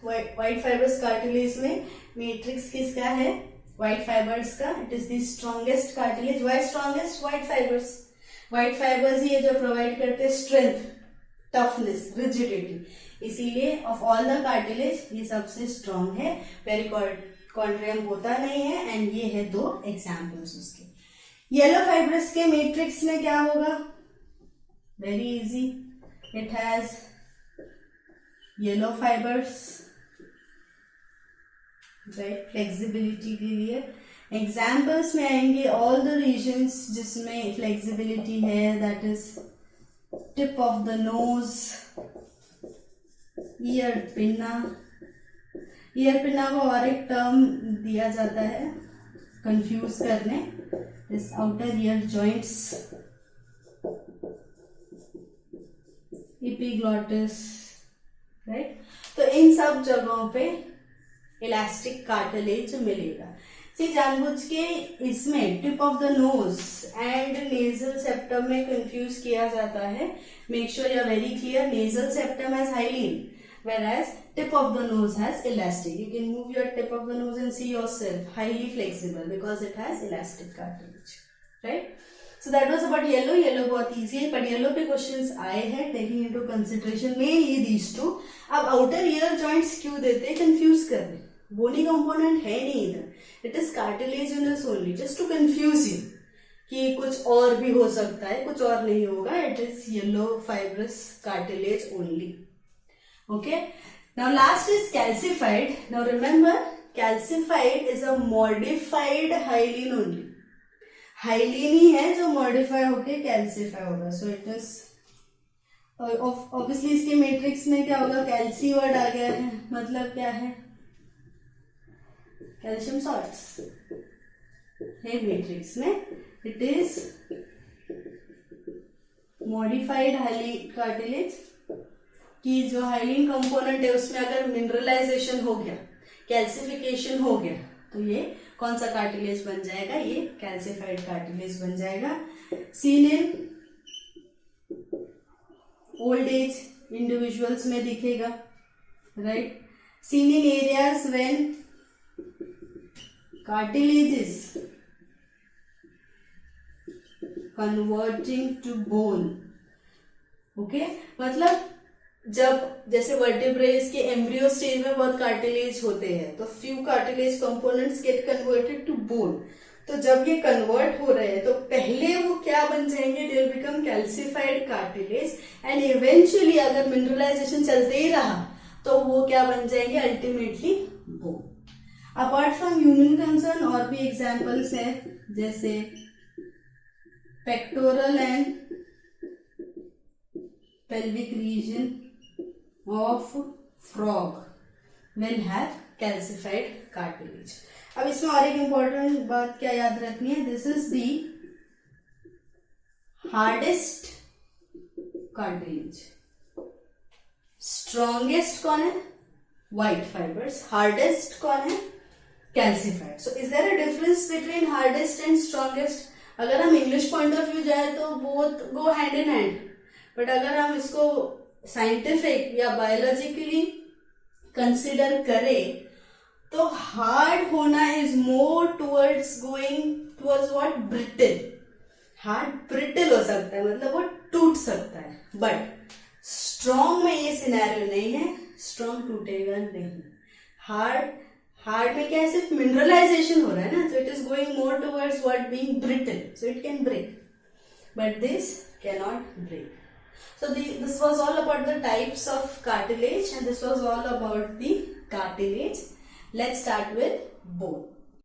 व्हाइट फाइबर्स कार्टिलेज में मैट्रिक्स किसका है, व्हाइट फाइबर्स का। It is the strongest cartilage. Why strongest? White fibres. White fibres ही है जो प्रोवाइड करते हैं स्ट्रेंथ, टफनेस, रिजिडिटी। इसीलिए ऑफ ऑल द कार्टिलेज ये सबसे स्ट्रॉन्ग है, पेरिकॉन्ड्रियम होता नहीं है, एंड ये है दो एग्जाम्पल्स उसके। येलो फाइबर्स के मैट्रिक्स में क्या होगा, very easy, it has yellow fibres, right, flexibility के लिए। एग्जाम्पल्स में आएंगे ऑल द रीजन्स जिसमें फ्लेक्सिबिलिटी है, that is tip of the knows, ear pinna. Ear pinna को और एक टर्म दिया जाता है कंफ्यूज करने, this outer ear joints, epiglottis, right. तो इन सब जगहों पे इलास्टिक कार्टिलेज मिलेगा। सी जानबूझ के इसमें tip of the nose and nasal septum में कंफ्यूज किया जाता है। Make sure you are very clear, nasal septum has hyaline, whereas tip of the nose has elastic. You can move your tip of the nose and see yourself, highly flexible because it has elastic cartilage, right? So that was about yellow. Yellow बहुत easy है, but yellow पे questions आए हैं, taking into consideration mainly these two. अब outer ear joints क्यों देते हैं, confuse कर रहे, bony component है नहीं इधर, it is cartilaginous only, just to confuse you कि कुछ और भी हो सकता है, कुछ और नहीं होगा, it is yellow fibrous cartilage only. Okay, now last is calcified. Now remember, calcified is a modified hyaline only. Hyaline ही है जो modify होके calcify होगा. So it is obviously इसके matrix में क्या होगा, calci word आ गया है, मतलब क्या है, calcium salts है matrix में. It is modified hyaline cartilage कि जो हाइलिन कंपोनेंट है उसमें अगर मिनरलाइजेशन हो गया, कैल्सिफिकेशन हो गया, तो ये कौन सा कार्टिलेज बन जाएगा, ये कैल्सिफाइड कार्टिलेज बन जाएगा. Seen in old age individuals में दिखेगा, right. Seen in areas when cartilages converting to bone. Okay, मतलब जब जैसे वर्टिब्रेस के एम्ब्रियो स्टेज में बहुत कार्टिलेज होते हैं, तो few cartilage components get converted to bone. तो जब ये कन्वर्ट हो रहे हैं तो पहले वो क्या बन जाएंगे, they will become calcified cartilage, and eventually अगर मिनरलाइजेशन चलते ही रहा तो वो क्या बन जाएंगे, ultimately bone. Apart from human concern और भी एग्जाम्पल्स हैं, जैसे pectoral and pelvic region of frog will have calcified cartilage. अब इसमें और एक important बात क्या याद रखनी है, this is the hardest cartilage. Strongest कौन है, white fibers. Hardest कौन है, calcified. So is there a difference between hardest and strongest? अगर हम English point of view जाए तो both go hand in hand. But अगर हम इसको साइंटिफिक या बायोलॉजिकली कंसिडर करें तो हार्ड होना is more towards going towards what, brittle. Hard brittle हो सकता है, मतलब वो टूट सकता है, बट स्ट्रॉन्ग में ये सिनेरियो नहीं है, स्ट्रॉन्ग टूटेगा नहीं। हार्ड में क्या है, सिर्फ मिनरलाइजेशन हो रहा है ना, so it is going more towards what being brittle, so it can break, but this cannot break. So this was all about the types of cartilage, and this was all about the cartilage. Let's start with bone.